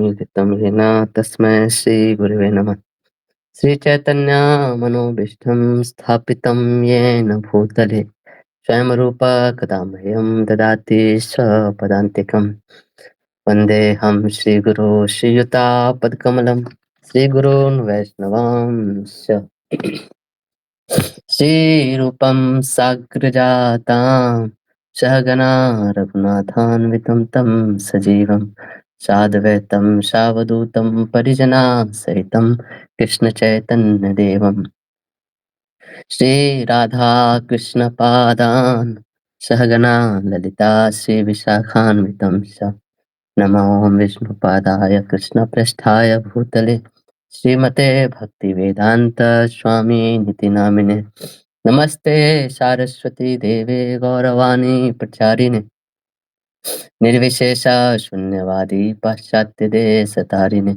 विहितं येन तस्मै श्रीगुरवे नमः। श्रीचैतन्यमनोभीष्टं स्थापितं येन भूतले स्वयं रूपा कदा मह्यं ददाति स्वपदान्तिकं। वन्देऽहं श्रीगुरो श्रीयुतापदकमलं श्रीगुरून् वैष्णवांश्च श्रीरूपं साग्रजातां सहगना रघुनाथान्वितं तं सजीवं साद्वैतं सावधूतं परिजनासहितं कृष्णचैतन्यदेवं श्रीराधाकृष्णपादान् सहगना ललिता श्रीविशाखान्वितं च नमो विष्णुपादाय कृष्णप्रेष्ठाय भूतले श्रीमते भक्तिवेदांत स्वामी निति नामिने नमस्ते सारस्वती देवे गौरवाणी प्रचारिणे निर्विशेष शून्यवादी पाश्चात्य देश तारिणे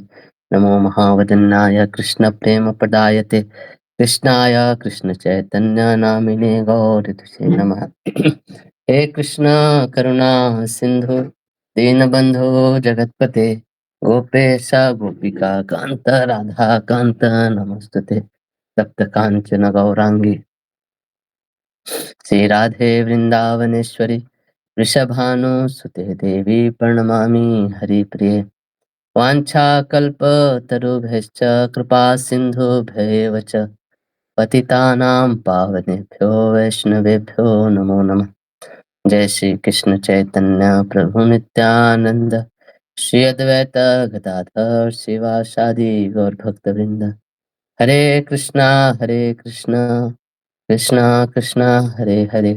नमो महावदन्नाय कृष्ण प्रेम प्रदायते कृष्णाय कृष्ण चैतन्य नामिने गौरतुसे नमः। हे कृष्ण करुणा सिंधु दीनबंधु जगतपते गोपेश गोपिका कांत राधा कांत नमस्तुते तप्त कांचन गौरांगी श्री राधे वृंदावनेश्वरी वृषभानुसुते देवी प्रणमामि हरिप्रिये वाञ्छाकल्पतरुभ्यश्च कृपा सिन्धुभ्येव च पतितानां पावनेभ्यो वैष्णवेभ्यो नमो नमः। जय श्री कृष्ण चैतन्य प्रभु नित्यानंद श्री अद्वैत गदाधर शिवासादि गौर भक्तवृंद हरे कृष्णा कृष्णा कृष्णा हरे हरे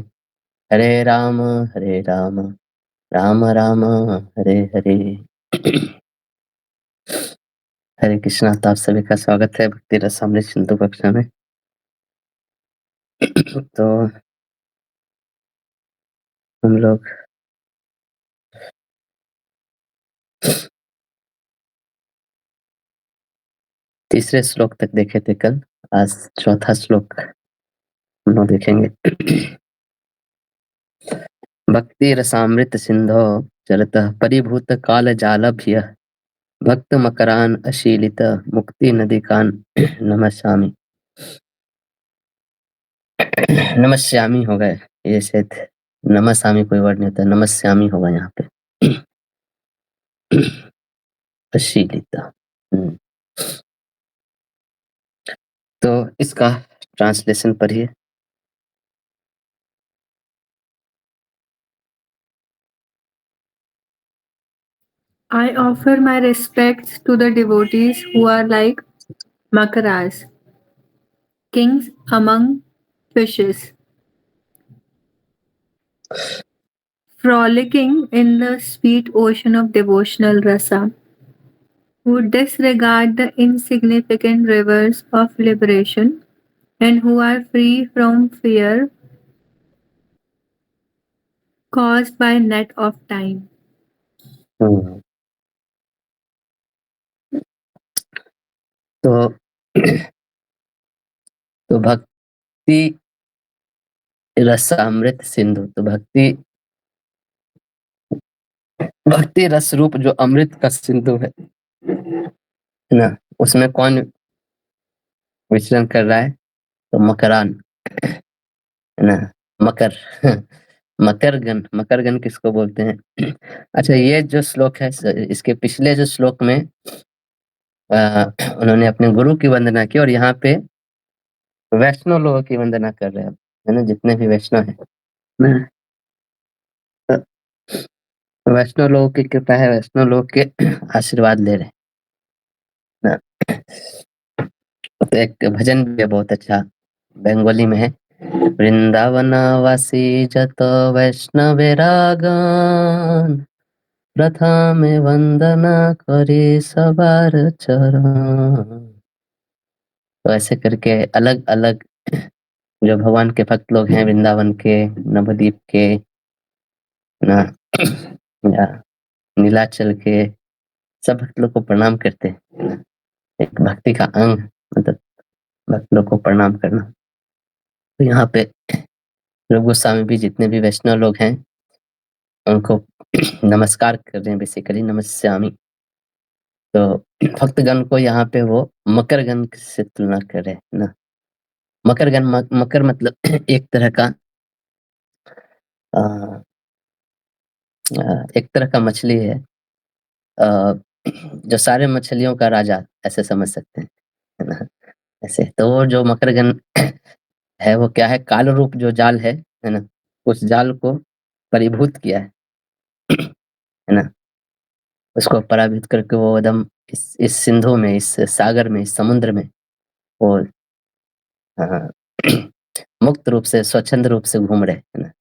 हरे राम राम राम हरे हरे। हरे कृष्णा। तो आप सभी का स्वागत है भक्ति रसामृत सिंधु कक्षा में। तो हम लोग तीसरे श्लोक तक देखे थे कल, आज चौथा श्लोक हम लोग देखेंगे। भक्ति रसामृत सिंधो चरतः परिभूत काल जालभ्य भक्त मकरान अशीलित मुक्ति नदिकान नमस्यामि। नमस्यामी हो गए, ये शायद नमस्यामी कोई वर्ड नहीं होता, नमस्यामी होगा यहाँ पे। अशीलित। तो इसका ट्रांसलेशन पढ़िए। I offer my respects to the devotees who are like Makaras, kings among fishes, frolicking in the sweet ocean of devotional rasa, who disregard the insignificant rivers of liberation and who are free from fear caused by net of time. तो तो भक्ति रसामृत सिंधु, तो भक्ति रस रूप जो अमृत का सिंधु है ना, उसमें कौन विचरण कर रहा है? तो मकरान है ना, मकर मकरगण किसको बोलते हैं? अच्छा, ये जो श्लोक है इसके पिछले जो श्लोक में उन्होंने अपने गुरु की वंदना की और यहाँ पे वैष्णव लोगों की वंदना कर रहे हैं, है ना, जितने भी वैष्णव हैं ना, वैष्णव लोगों की कृपा है, वैष्णव लोग के आशीर्वाद ले रहे हैं ना। तो एक भजन भी है बहुत अच्छा, बंगाली में है। वृंदावनवासी जत वैष्णवेरागन प्रथमे वंदना करे सवार चरण। तो ऐसे करके अलग अलग जो भगवान के भक्त लोग हैं, वृंदावन के, नवद्वीप के ना, या नीलाचल के, सब भक्त लोग को प्रणाम करते हैं। एक भक्ति का अंग मतलब भक्त लोग को प्रणाम करना। तो यहाँ पे रूप गोस्वामी भी जितने भी वैष्णव लोग हैं उनको नमस्कार कर रहे हैं, बेसिकली नमस्यामी। तो भक्तगण को यहाँ पे वो मकरगण से तुलना कर रहे हैं ना। मकरगण मकर मतलब एक तरह का एक तरह का मछली है, जो सारे मछलियों का राजा ऐसे समझ सकते हैं, है ना। ऐसे तो वो जो मकरगण है वो क्या है, काल रूप जो जाल है ना, उस जाल को परीभूत किया है ना। उसको पराभूत करके वो एकदम इस सिंधु में, इस सागर में, इस समुद्र में वो मुक्त रूप से, स्वच्छंद रूप से घूम रहे हैं ना।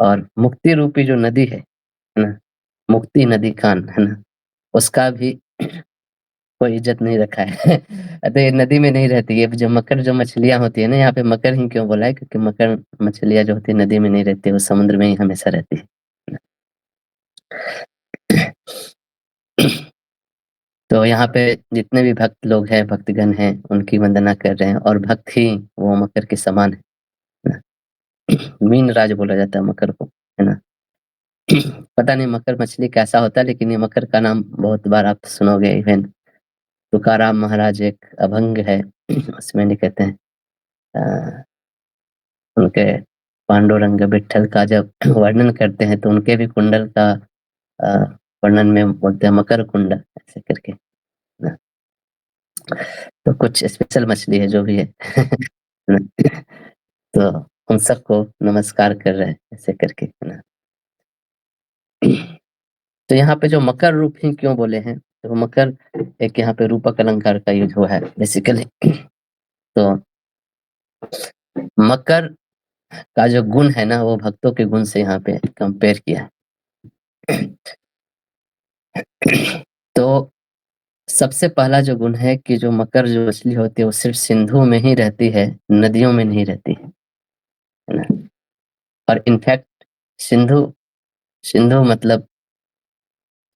और मुक्ति रूपी जो नदी है ना, मुक्ति नदी कान है ना, उसका भी कोई इज्जत नहीं रखा है। अतः ये नदी में नहीं रहती है। जो मकर जो मछलियां होती है ना, यहाँ पे मकर ही क्यों बोला है, क्योंकि मकर मछलियां जो होती है नदी में नहीं रहती है, वो समुद्र में ही हमेशा रहती है। तो यहाँ पे जितने भी भक्त लोग हैं, भक्तगण हैं, उनकी वंदना कर रहे हैं, और भक्त ही वो मकर के समान है ना। मीन राज बोला जाता है मकर को, है ना। पता नहीं मकर मछली कैसा होता है, लेकिन ये मकर का नाम बहुत बार आप सुनोगे। इवन तुकाराम महाराज एक अभंग है, उसमें नहीं कहते हैं, उनके पांडुरंग विठल का जब वर्णन करते हैं, तो उनके भी कुंडल का अ, वर्णन में बोलते हैं मकर कुंडल ऐसे करके ना। तो कुछ स्पेशल मछली है जो भी है। तो उन सबको नमस्कार कर रहे हैं ऐसे करके, है ना। तो यहाँ पे जो मकर रूप ही क्यों बोले हैं, तो मकर एक यहाँ पे रूपक अलंकार का यूज हुआ है बेसिकली। तो मकर का जो गुण है ना, वो भक्तों के गुण से यहाँ पे कंपेयर किया है। तो सबसे पहला जो गुण है कि जो मकर जो मछली होती है वो सिर्फ सिंधु में ही रहती है, नदियों में नहीं रहती है ना। और इनफैक्ट सिंधु सिंधु मतलब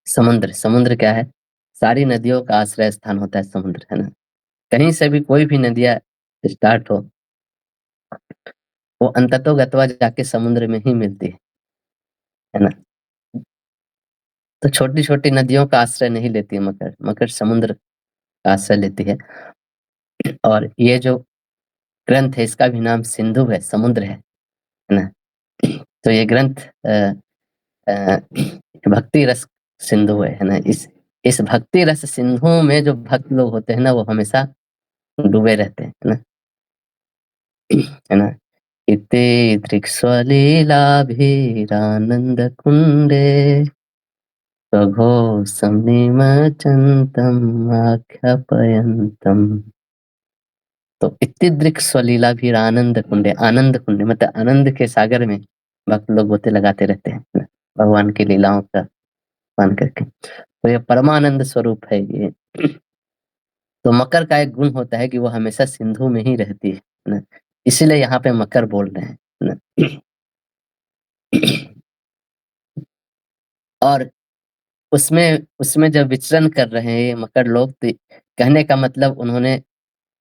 समुद्र। समुद्र क्या है, सारी नदियों का आश्रय स्थान होता है समुद्र, है ना। कहीं से भी कोई भी नदियाँ स्टार्ट हो, वो अंततोगत्वा जाके समुद्र में ही मिलती है ना। तो छोटी-छोटी नदियों का आश्रय नहीं लेती है मकर, मकर समुद्र का आश्रय लेती है। और ये जो ग्रंथ है इसका भी नाम सिंधु है, समुद्र है ना। तो ये ग्रंथ भक्ति रस सिंधु है ना। इस भक्ति रस सिंधु में जो भक्त लोग होते हैं ना, वो हमेशा डूबे रहते हैं, है ना। है ना। इति दृक्स्वलीलाभिरानंद कुंडे सघोषं निमज्जन्तम् आख्यापयन्तम्। तो इति दृक्स्वलीला भी आनंद कुंडे, आनंद कुंडे मतलब आनंद के सागर में भक्त लोग गोते लगाते रहते हैं ना, भगवान की लीलाओं का मान करके। तो ये परमानंद स्वरूप है ये। तो मकर का एक गुण होता है कि वो हमेशा सिंधु में ही रहती है ना, इसीलिए यहाँ पे मकर बोल रहे हैं ना। और उसमें उसमें जब विचरण कर रहे हैं ये मकर लोग, तो कहने का मतलब उन्होंने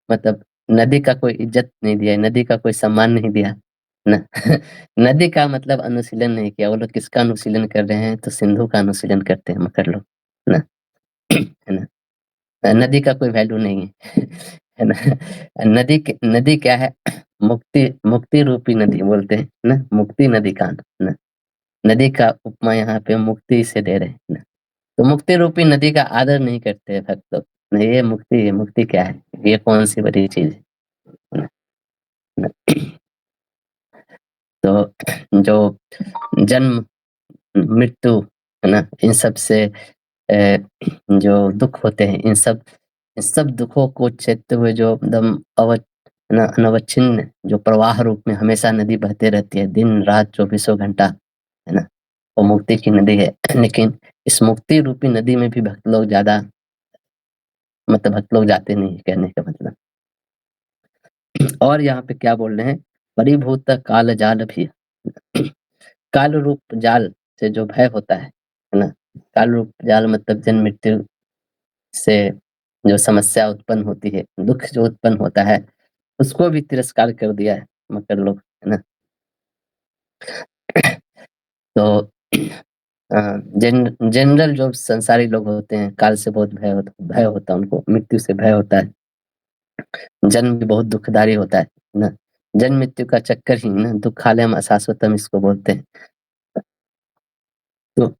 मतलब नदी का कोई इज्जत नहीं दिया, नदी का कोई सम्मान नहीं दिया ना। नदी का मतलब अनुशीलन नहीं किया। वो लोग किसका अनुशीलन कर रहे हैं, तो सिंधु का अनुशीलन करते हैं मकर लोग, है ना। है ना। नदी का कोई वैल्यू नहीं है। है ना। नदी क्या है, मुक्ति मुक्ति रूपी नदी बोलते हैं ना, मुक्ति नदी का ना। नदी का उपमा यहाँ पे मुक्ति से दे रहे हैं ना। तो मुक्ति रूपी नदी का आदर नहीं करते हैं भक्त लोग। नहीं, ये मुक्ति क्या है, ये कौन सी बड़ी चीज है ना। तो जो जन्म मृत्यु है ना, इन सब से जो दुख होते हैं, इन सब दुखों को चेतते हुए जो एकदम है ना, अनवच्छिन्न जो प्रवाह रूप में हमेशा नदी बहते रहती है, दिन रात चौबीसों घंटा, है ना। वो मुक्ति की नदी है। लेकिन इस मुक्ति रूपी नदी में भी भक्त लोग ज्यादा मतलब भक्त लोग जाते नहीं है, कहने का मतलब। और यहाँ पे क्या बोल रहे हैं, परिभूत काल जाल भी। काल रूप जाल से जो भय होता है ना। काल रूप जाल मतलब जन्म मृत्यु से जो समस्या उत्पन्न होती है, दुख जो उत्पन्न होता है, उसको भी तिरस्कार कर दिया है मकर लोग, है ना। तो जनरल जो संसारी लोग होते हैं, काल से बहुत भय होता है उनको, मृत्यु से भय होता है। जन्म भी बहुत दुखदारी होता है ना? जन्म मृत्यु का चक्कर ही ना दुःखालयम् अशाश्वतम् इसको बोलते हैं। तो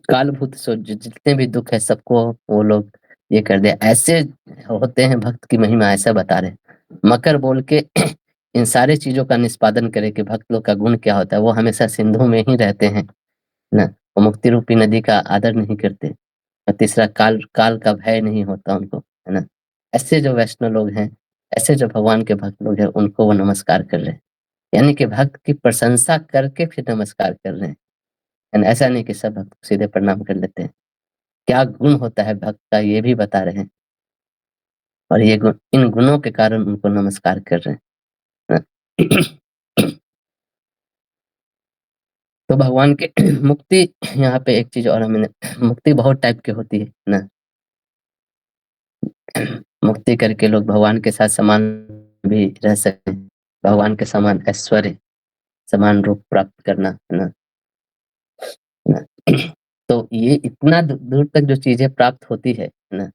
कालभूत सो जितने भी दुःख है सबको वो लोग ये कर दे। ऐसे होते हैं भक्त की महिमा, ऐसा बता रहे हैं। मकर बोल के इन सारी चीज़ों का निष्पादन करे कि भक्त लोग का गुण क्या होता है। वो हमेशा सिंधु में ही रहते हैं ना? वो मुक्ति रूपी नदी का आदर नहीं करते। और तीसरा काल काल का भय नहीं होता उनको, है ना? ऐसे जो वैष्णव लोग हैं, ऐसे जो भगवान के भक्त लोग हैं, उनको वो नमस्कार कर रहे हैं। यानी कि भक्त की प्रशंसा करके फिर नमस्कार कर रहे हैं। एंड ऐसा नहीं कि सब भक्त सीधे प्रणाम कर लेते हैं। क्या गुण होता है भक्त का ये भी बता रहे हैं। और ये गुण, इन गुणों के कारण उनको नमस्कार कर रहे हैं ना? तो भगवान के मुक्ति यहाँ पे एक चीज और हमने मुक्ति बहुत टाइप की होती है ना? मुक्ति करके लोग भगवान के साथ समान भी रह सकते हैं। भगवान के समान ऐश्वर्य, समान रूप प्राप्त करना, है ना? ना? तो ये इतना दूर तक जो चीजें प्राप्त होती है ना,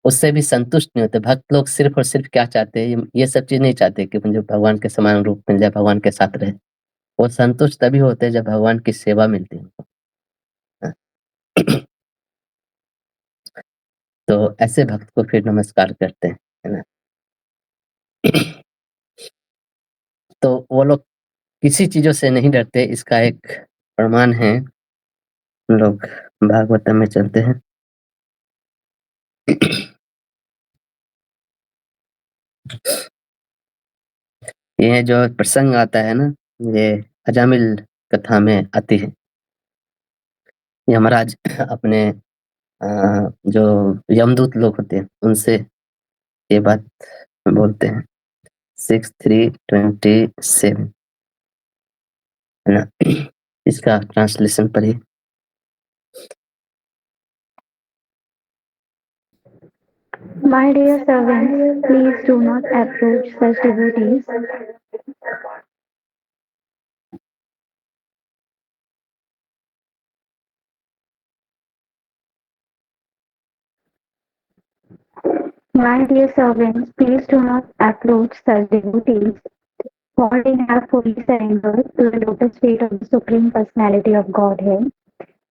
उससे भी संतुष्ट नहीं होते। भक्त लोग सिर्फ और सिर्फ क्या चाहते हैं, ये सब चीज नहीं चाहते कि मुझे भगवान के समान रूप मिल जाए, भगवान के साथ रहे। वो संतुष्ट तभी होते हैं जब भगवान की सेवा मिलती है उनको, हाँ। तो ऐसे भक्त को फिर नमस्कार करते हैं, है ना? तो वो लोग किसी चीजों से नहीं डरते। इसका एक प्रमाण है, हम लोग भागवतम में चलते हैं। ये जो प्रसंग आता है ना, ये अजामिल कथा में आती है। यमराज अपने जो यमदूत लोग होते हैं उनसे ये बात बोलते हैं। 6327 है ना? इसका ट्रांसलेशन पढ़िए। My dear servants, please do not approach such devotees. My dear servants, please do not approach such devotees, for they have fully surrendered to the lotus feet of the Supreme Personality of Godhead.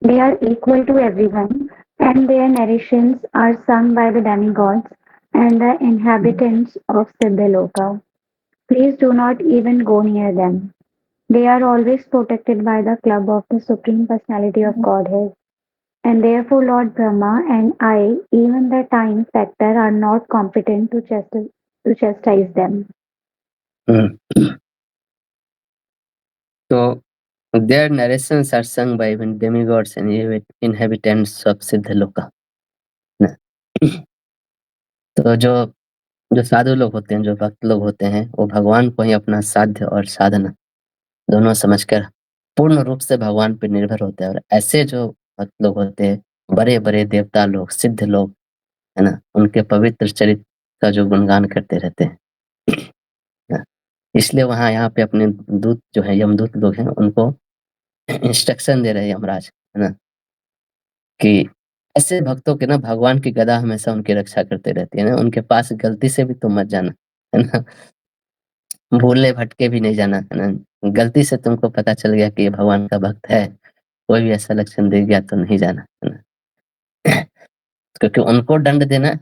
They are equal to everyone, and their narrations are sung by the demigods and the inhabitants of Siddhaloka. Please do not even go near them. They are always protected by the club of the Supreme Personality of Godhead. And therefore Lord Brahma and I, even the time factor, are not competent to chastise them. So their narrations are sung by even demigods and inhabitants of Siddhaloka. ना? तो जो साधु लोग होते हैं, जो भक्त लोग होते हैं, वो भगवान को ही अपना साध्य और साधना दोनों समझकर पूर्ण रूप से भगवान पर निर्भर होते हैं। और ऐसे जो भक्त लोग होते हैं, बड़े-बड़े देवता लोग, सिद्ध लोग, है ना? उनके पवित्र चरित्र का जो गुणगान करते रहते हैं। ना? इसलिए वहाँ यहाँ पे अपने दूत जो है, यमदूत लोग हैं, उनको इंस्ट्रक्शन दे रहे हैं यमराज, है ना? कि ऐसे भक्तों के ना भगवान की गदा हमेशा उनकी रक्षा करते रहती है ना, उनके पास गलती से भी तुम मत जाना, है ना? भूले भटके भी नहीं जाना, है ना? गलती से तुमको पता चल गया कि ये भगवान का भक्त है, कोई भी ऐसा लक्षण दिख गया तो नहीं जाना, है ना? क्योंकि उनको दंड देना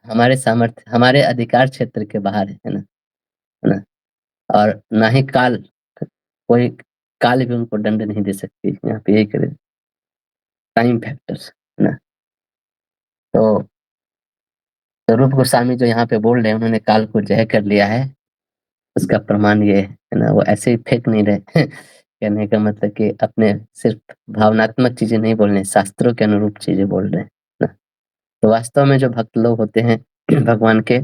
हमारे सामर्थ्य, हमारे अधिकार क्षेत्र के बाहर है ना? है ना? और ना ही कोई काल भी उनको दंड नहीं दे सकती। यहाँ पे यही करे टाइम फैक्टर्स, है ना? तो रूप गोस्वामी जो यहाँ पे बोल रहे हैं, उन्होंने काल को जय कर लिया है, उसका प्रमाण ये है ना? वो ऐसे ही फेंक नहीं रहे। कहने का मतलब कि अपने सिर्फ भावनात्मक चीजें नहीं बोल रहे, शास्त्रों के अनुरूप चीजें बोल रहे हैं ना? तो वास्तव में जो भक्त लोग होते हैं भगवान के,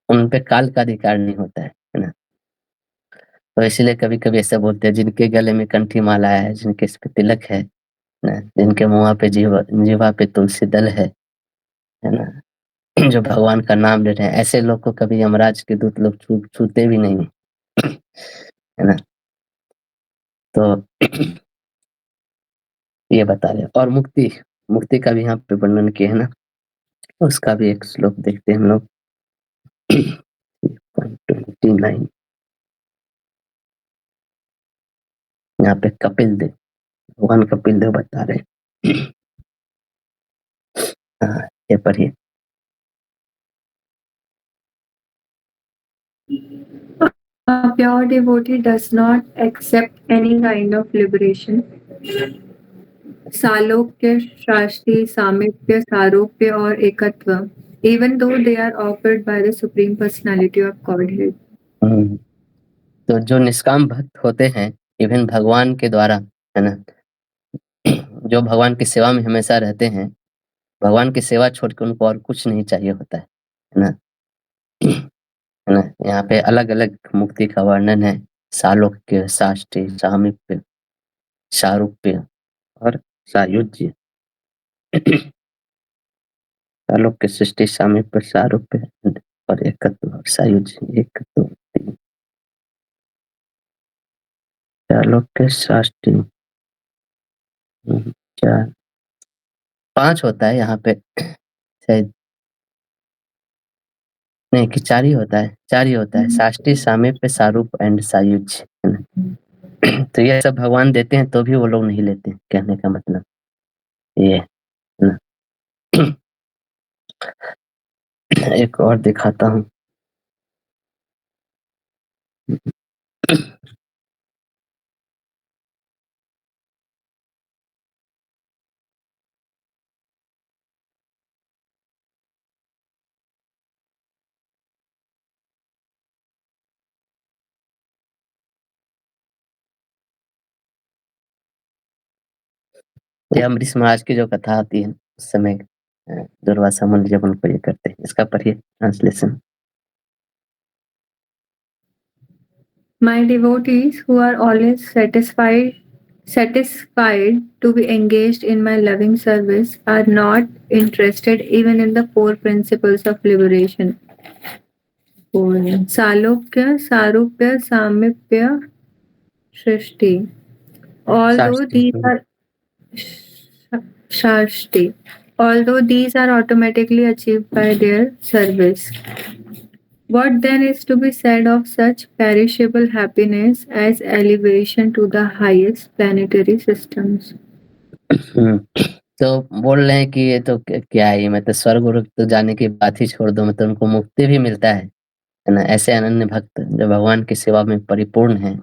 उन पे काल का अधिकार नहीं होता है ना? तो इसीलिए कभी-कभी ऐसा बोलते हैं, जिनके गले में कंठी माला है, जिनके सिर पे तिलक है ना? जिनके मुँह पे जीवा पे तुलसी दल है ना? जो भगवान का नाम ले रहे हैं, ऐसे लोग को कभी यमराज के दूत लोग छूते भी नहीं, है ना? तो ये बता रहे हैं। और मुक्ति, मुक्ति का भी यहाँ पे वर्णन किया है ना, उसका भी एक श्लोक देखते हैं हम लोग। 29 यहाँ पे कपिल देव, भगवान कपिल देव बता रहे हैं। हाँ, ये पढ़िए। A pure devotee does not accept any kind of liberation. Salokya, Shasti, Samipya, Sarupya, or Ekatva, even though they are offered by the Supreme Personality of Godhead. तो जो निष्काम भक्त होते हैं, इवन भगवान के द्वारा, है ना, जो भगवान की सेवा में हमेशा रहते हैं, भगवान की सेवा छोड़ के उनको और कुछ नहीं चाहिए होता है ना, है ना। यहाँ पे अलग-अलग मुक्ति का वर्णन है। सालोक्य, साष्टी, सामीप्य, सारूप्य और सायुज्य। सालोक्य, सृष्टि, सामीप्य, सारूप्य और एकत्व और सायुज्य। 1 2 3 सालोक्य, साष्टी, 4 5 होता है यहाँ पे शायद, नहीं कि 4 ही होता है, 4 ही होता है। साष्टी, सामीप्य, सारूप एंड सायुज्य, है ना। तो ये सब भगवान देते हैं तो भी वो लोग नहीं लेते, कहने का मतलब ये है ना। एक और दिखाता हूँ। ये अम्बरीश महाराज की जो कथा आती है उस समय दुर्वासा मुनि जब उनको ये करते हैं, इसका पढ़िए translation. My devotees who are always satisfied to be engaged in my loving service are not interested even in the 4 principles of liberation. Salokya, Sarupya, Samipya, Shrishti. Although these are Shashti. Although these are automatically achieved by their service. What then is to be said of such perishable happiness as elevation to the highest planetary systems? तो बोल रहे हैं कि ये तो क्या है, मतलब स्वर्ग उर्ग तो जाने की बात ही छोड़ दो, मतलब उनको मुक्ति भी मिलता है ना। ऐसे अनन्य भक्त जो भगवान की सेवा में परिपूर्ण है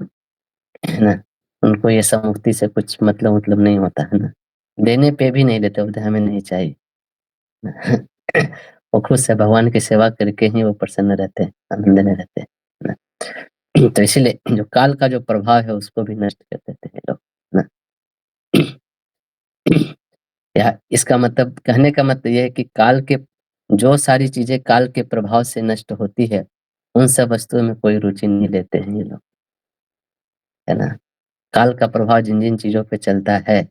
ना, उनको ये सब मुक्ति से कुछ मतलब नहीं होता है ना। देने पे भी नहीं देते, बोलते हमें नहीं चाहिए। वो खुद से भगवान की सेवा करके ही वो प्रसन्न रहते हैं, आनंद में रहते हैं ना। तो इसीलिए जो काल का जो प्रभाव है उसको भी नष्ट कर देते हैं लोग ना। या इसका मतलब, कहने का मतलब ये है कि काल के जो सारी चीजें काल के प्रभाव से नष्ट होती है, उन सब वस्तुओं में कोई रुचि नहीं लेते हैं ये लोग, है ना। काल का प्रभाव जिन जिन चीजों पे चलता है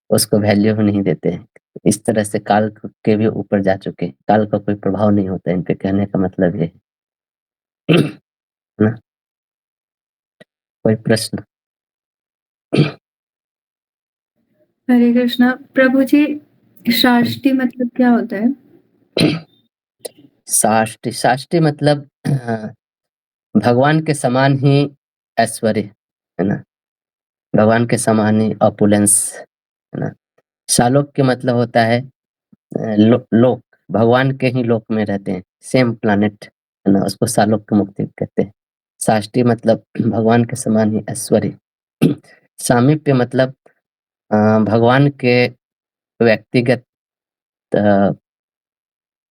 उसको वैल्यू नहीं देते हैं। इस तरह से काल के भी ऊपर जा चुके हैं, काल का कोई प्रभाव नहीं होता इन पे, कहने का मतलब ये है ना। कोई प्रश्न? हरे कृष्णा। प्रभु जी, शाष्टी मतलब क्या होता है? साष्टी, साष्टी मतलब भगवान के समान ही ऐश्वर्य, है ना, भगवान के समान ही ऑपुलेंस, है ना। सालोक्य मतलब होता है लोक, भगवान के ही लोक में रहते हैं, सेम प्लैनेट, है ना, उसको सालोक्य मुक्ति कहते हैं। साष्टी मतलब भगवान के समान ही ऐश्वर्य। सामीप्य मतलब भगवान के व्यक्तिगत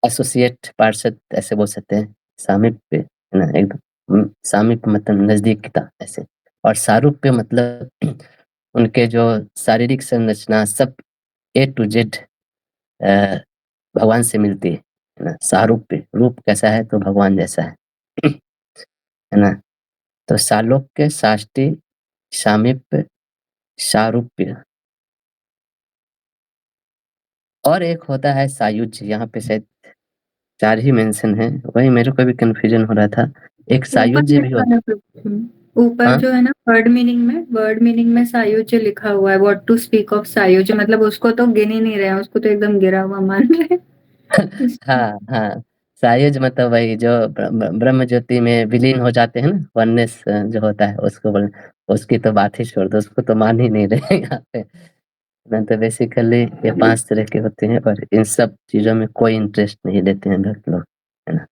एसोसिएट, पार्षद ऐसे बोल सकते हैं। सामीप्य, है ना, एकदम सामीप्य मतलब नजदीकता ऐसे। और सारूप्य मतलब उनके जो शारीरिक संरचना सब A to Z भगवान से मिलती है ना। सारूप्य, रूप कैसा है तो भगवान जैसा है ना। तो सालोक्य, साष्टी, सामीप्य, सारूप्य और एक होता है सायुज्य। यहाँ पे शायद 4 ही मेंशन है, वही मेरे को भी कंफ्यूजन हो रहा था। एक सायुज्य भी होता है। ऊपर हाँ जो है ना वर्ड मीनिंग में सायुज्य लिखा हुआ है, व्हाट टू स्पीक ऑफ सायुज्य, मतलब उसको तो गिन ही नहीं रहे हैं, उसको तो एकदम गिरा हुआ मान रहे हैं। हाँ हाँ, सायुज मतलब वही जो ब्रह्म ज्योति में विलीन हो जाते हैं ना, वननेस जो होता है उसको बोल। उसकी तो बात ही छोड़ दो, उसको तो मान ही नहीं रहे यहाँ पे ना। तो बेसिकली ये 5 तरह के होते हैं और इन सब चीजों में कोई इंटरेस्ट नहीं लेते हैं भक्त लोग, है ना।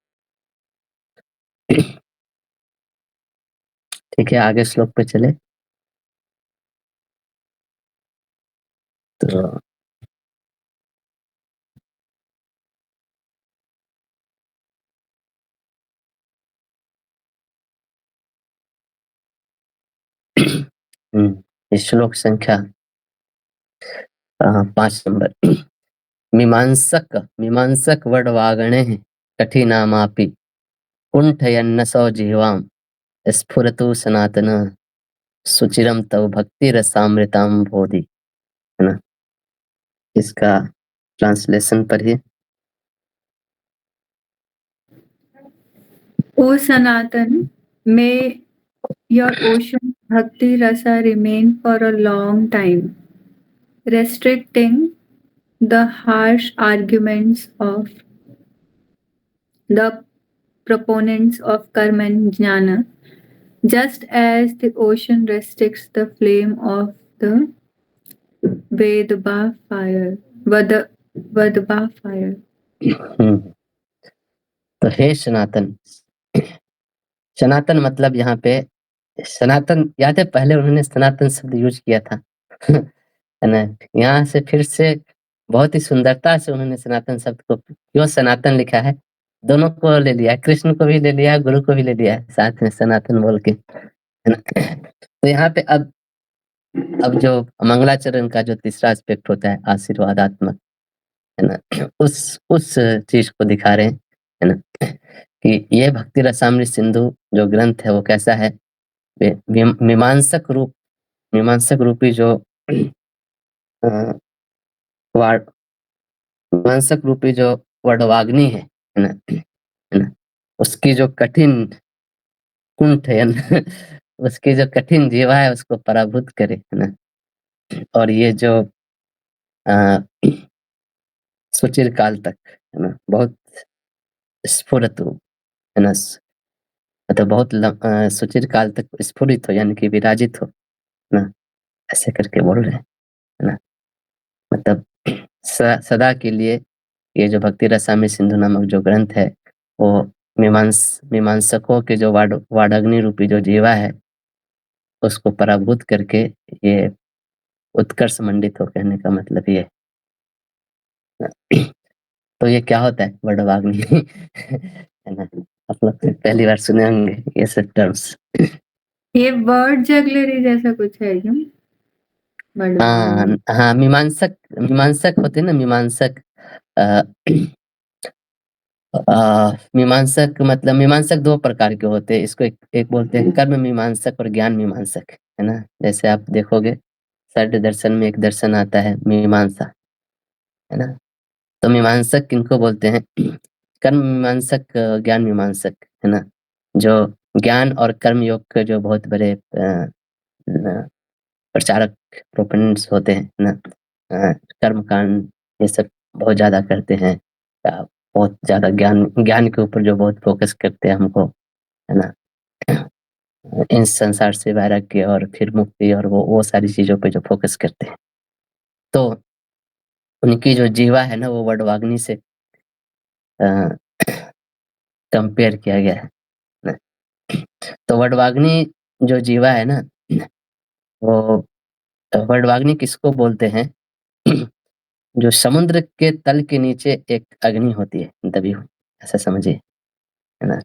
ठीक है, आगे श्लोक पे चले तो। इस श्लोक संख्या 5 नंबर। मीमांसक वडवागणे कठिनामापि कुंठयन्नसो जीवाम स्फुरतु सनातन सुचिरम तव भक्ति रसामृताम बोधि, है ना। इसका ट्रांसलेशन पढ़िए। O Sanatan, may your ocean bhakti rasa remain for a long time, restricting the harsh arguments of the proponents of karma and jnana, just as the ocean restricts the flame of the Vedaba fire. Vedaba fire. तो हे सनातन, सनातन मतलब यहाँ पे सनातन, याद है पहले उन्होंने सनातन शब्द use किया था है ना। यहाँ से फिर से बहुत ही सुंदरता से उन्होंने सनातन शब्द को क्यों सनातन लिखा है, दोनों को ले लिया, कृष्ण को भी ले लिया, गुरु को भी ले लिया साथ में सनातन बोल के, है ना। तो यहाँ पे अब जो मंगलाचरण का जो तीसरा एस्पेक्ट होता है आशीर्वादात्मक, है ना, उस चीज को दिखा रहे हैं, है ना, कि ये भक्ति रसामृत सिंधु जो ग्रंथ है वो कैसा है। मीमांसक रूपी जो अ, वाड मीमांसक रूपी जो वडवाग्नि है ना, है ना, उसकी जो कठिन कुंठ है ना उसकी जो कठिन जीवा है उसको पराभूत करे, है ना। और ये जो अ, सुचिर काल तक, है ना, बहुत स्फुरत हो, है ना, मतलब बहुत सुचिर काल तक स्फुरित हो यानी कि विराजित हो ना, ऐसे करके बोल रहे हैं, है ना। मतलब सदा के लिए ये जो भक्ति रसामृत सिंधु नामक जो ग्रंथ है वो मीमांसकों के जो वाडग्नि रूपी जो जीवा है उसको पराभूत करके ये उत्कर्ष मंडित हो, कहने का मतलब ये है। तो ये क्या होता है वडवाग्नि है ना, आप लोग तो पहली बार सुने होंगे ये सब टर्म्स। ये वर्ड जगलरी जैसा कुछ है क्या? हाँ हाँ, मीमांसक मीमांसक होते हैं ना, मीमांसक अ, मीमांसक मतलब मीमांसक 2 प्रकार के होते हैं, इसको एक बोलते हैं कर्म मीमांसक और ज्ञान मीमांसक, है ना। जैसे आप देखोगे षड दर्शन में एक दर्शन आता है मीमांसा, है ना। तो मीमांसक किनको बोलते हैं? कर्म मीमांसक, ज्ञान मीमांसक, है ना। जो ज्ञान और कर्म योग के जो बहुत बड़े प्रचारक प्रोपोनेंट्स होते हैं ना, कर्म कांड ये सब बहुत ज्यादा करते हैं, बहुत ज्यादा ज्ञान ज्ञान के ऊपर जो बहुत फोकस करते हैं हमको, है ना। इन संसार से वैराग्य और फिर मुक्ति और वो सारी चीजों पे जो फोकस करते हैं, तो उनकी जो जीवा है ना वो वडवाग्नि से कंपेयर किया गया है ना। तो वडवाग्नि जो जीवा है ना, वो वडवाग्नि किसको बोलते हैं? जो समुद्र के तल के नीचे एक अग्नि होती है दबी हुई, ऐसा समझिए, है ना।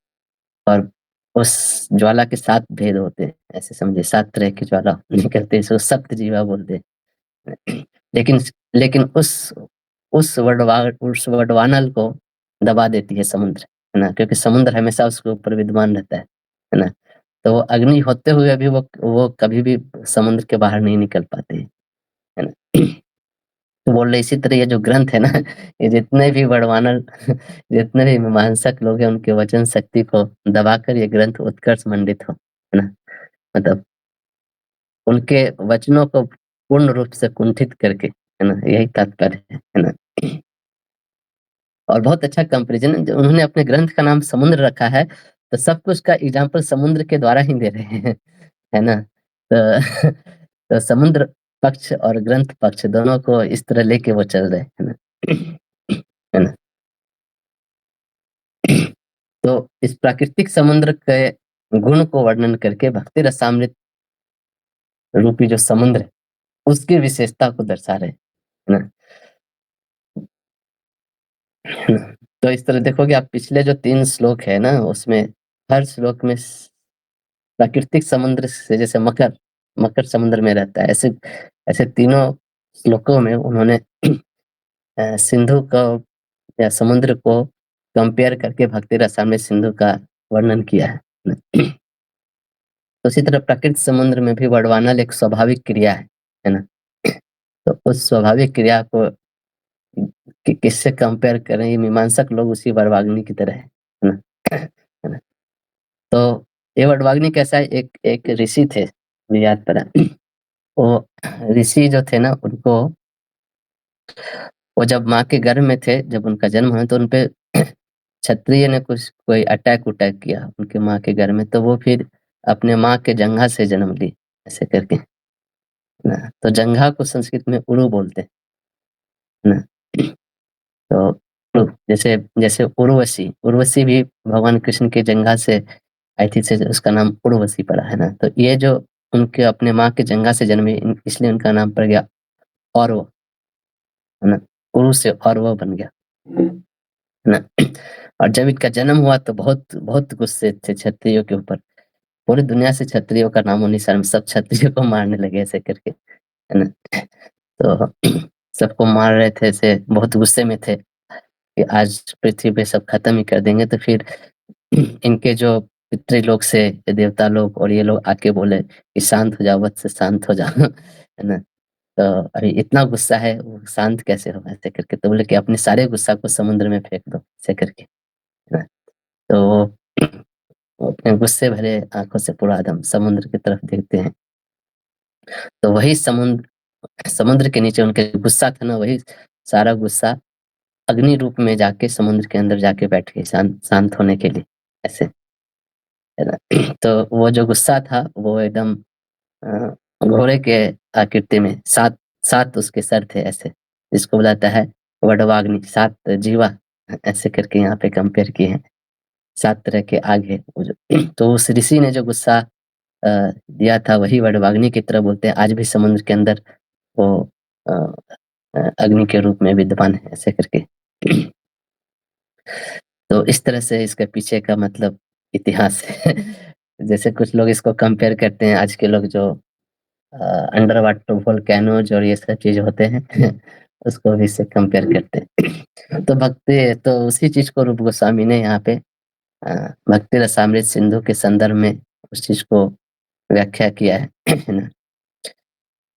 और उस ज्वाला के 7 भेद होते हैं, ऐसे समझिए, 7 तरह की ज्वाला निकलते हैं, इसको सप्त जीवा बोलते हैं। लेकिन लेकिन उस वडवानल को दबा देती है समुद्र, है ना, क्योंकि समुद्र हमेशा उसके ऊपर विद्यमान रहता है ना। तो वो अग्नि होते हुए भी वो कभी भी समुद्र के बाहर नहीं निकल पाते हैं, है ना। तो बोल रहे इसी तरह ये जो ग्रंथ है ना, ये जितने भी बड़वानर जितने भी मीमांसक लोग हैं उनके वचन शक्ति को दबाकर ये ग्रंथ उत्कर्ष मंडित हो, है ना। मतलब उनके वचनों को पूर्ण रूप से कुंठित करके, है ना? यही तात्पर्य है ना? और बहुत अच्छा कंपैरिजन है, उन्होंने अपने ग्रंथ का नाम समुद्र रखा है, तो सब कुछ का एग्ज़ाम्पल समुद्र के द्वारा ही दे रहे हैं, है ना? तो तो समुद्र पक्ष और ग्रंथ पक्ष दोनों को इस तरह लेके वो चल रहे हैं, है ना? है ना? तो इस प्राकृतिक समुद्र के गुण को वर्णन करके भक्ति रसामृत रूपी जो समुद्र है, उसकी विशेषता को दर्शा रहे हैं, है ना? है ना? तो इस तरह देखोगे आप पिछले जो 3 श्लोक है ना, उसमें हर श्लोक में प्राकृतिक समुद्र से जैसे मकर समुद्र में रहता है, ऐसे ऐसे तीनों श्लोकों में उन्होंने सिंधु को या समुद्र को कंपेयर करके भक्ति रसामृत सिंधु का वर्णन किया है ना? तो उसी तरह प्राकृतिक समुद्र में भी वर्णवानल एक स्वाभाविक क्रिया है ना? तो उस स्वाभाविक क्रिया को किससे कंपेयर करें, ये मीमांसक लोग उसी वरवाग्नि की तरह है ना? है ना? तो ये वडवाग्नि कैसा है, एक एक ऋषि थे, मुझे याद पड़ा। वो ऋषि जो थे ना, उनको वो जब माँ के गर्भ में थे, जब उनका जन्म हुआ तो उनपे क्षत्रिय ने कुछ कोई अटैक किया उनके माँ के गर्भ में, तो वो फिर अपने माँ के जंघा से जन्म ली, ऐसे करके ना। तो जंघा को संस्कृत में उरु बोलते हैं ना। तो जैसे जैसे उर्वशी उर्वशी भी भगवान कृष्ण के जंघा से आई थी, से उसका नाम उर्वशी पड़ा है ना। तो ये जो उनके अपने माँ के जंघा से जन्मे, इसलिए उनका नाम पड़ गया औरव, है ना। उरु से औरव बन गया, है ना। और जब इनका जन्म हुआ तो बहुत बहुत गुस्से थे क्षत्रियों के ऊपर, पूरी दुनिया से क्षत्रियों का नामो निशान, सब क्षत्रियों को मारने लगे ऐसे करके, है ना। तो सबको मार रहे थे, ऐसे बहुत गुस्से में थे कि आज पृथ्वी पे सब खत्म ही कर देंगे। तो फिर इनके जो पितृलोक से देवता लोग और ये लोग आके बोले कि शांत हो जाओ वत्स, शांत हो जाओ, है ना। तो अभी इतना गुस्सा है, वो शांत कैसे होगा ऐसे करके, तो बोले कि अपने सारे गुस्सा को समुद्र में फेंक दो ऐसे करके, है ना। तो वो अपने गुस्से भरे आंखों से पूरा एकदम समुद्र की तरफ देखते हैं, तो वही समुद्र समुद्र के नीचे उनके गुस्सा था ना, वही सारा गुस्सा अग्नि रूप में जाके समुद्र के अंदर जाके बैठ गए शांत शांत होने के लिए, ऐसे, है ना। तो वो जो गुस्सा था वो एकदम अ, घोड़े के आकृति में 7 7 उसके सर थे ऐसे, जिसको बुलाता है वडवाग्नि, 7 जीवा, ऐसे करके यहाँ पे कंपेयर किए हैं। 7 तरह के आग है वो जो तो उस ऋषि ने जो गुस्सा दिया था, वही वडवाग्नि की तरह बोलते हैं, आज भी समुद्र के अंदर वो अ अग्नि के रूप में विद्यमान है ऐसे करके। तो इस तरह से इसके पीछे का मतलब इतिहास है। जैसे कुछ लोग इसको कंपेयर करते हैं, आज के लोग जो अंडर वाटर वोल्केनोज और ये सब चीज़ होते हैं, उसको भी इससे कंपेयर करते हैं। तो भक्ति तो उसी चीज़ को रूप गोस्वामी ने यहाँ पे भक्ति रसामृत सिंधु के संदर्भ में उस चीज़ को व्याख्या किया है, है ना।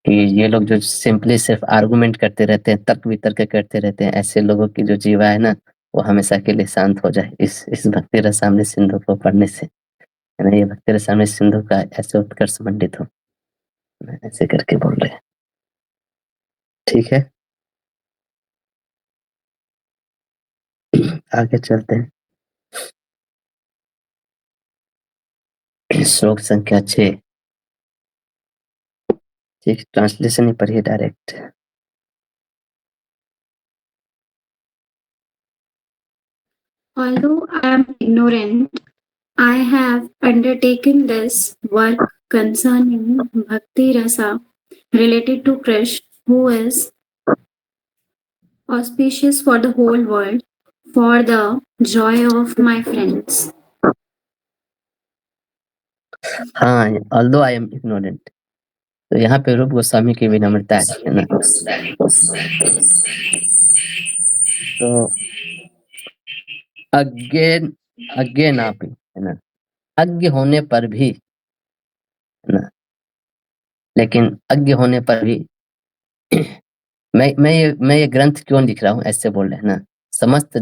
कि ये लोग जो सिंपली सिर्फ आर्गुमेंट करते रहते हैं, तर्क वितर्क करते रहते हैं, ऐसे लोगों की जो जीवा है ना, वो हमेशा के लिए शांत हो जाए इस भक्ति रसामृत सिंधु को पढ़ने से, है ना। ये भक्ति रसामृत सिंधु का ऐसे उत्कर्ष मंडित हो, ऐसे करके बोल रहे हैं। ठीक है, आगे चलते हैं। श्लोक संख्या 6। ठीक, ट्रांसलेशन ही पढ़िए direct. Although I am ignorant, I have undertaken this work concerning Bhakti Rasa related to Krishna, who is auspicious for the whole world, for the joy of my friends. हाँ, ऑल्दो आई एम इग्नोरेंट, तो यहाँ पे रूप गोस्वामी की विनम्रता है ना। तो अज्ञ अज्ञ ना भी, है ना, अज्ञ होने पर भी, है ना, लेकिन अज्ञ होने पर भी मैं ये ग्रंथ क्यों लिख रहा हूँ, ऐसे बोल रहे हैं ना। समस्त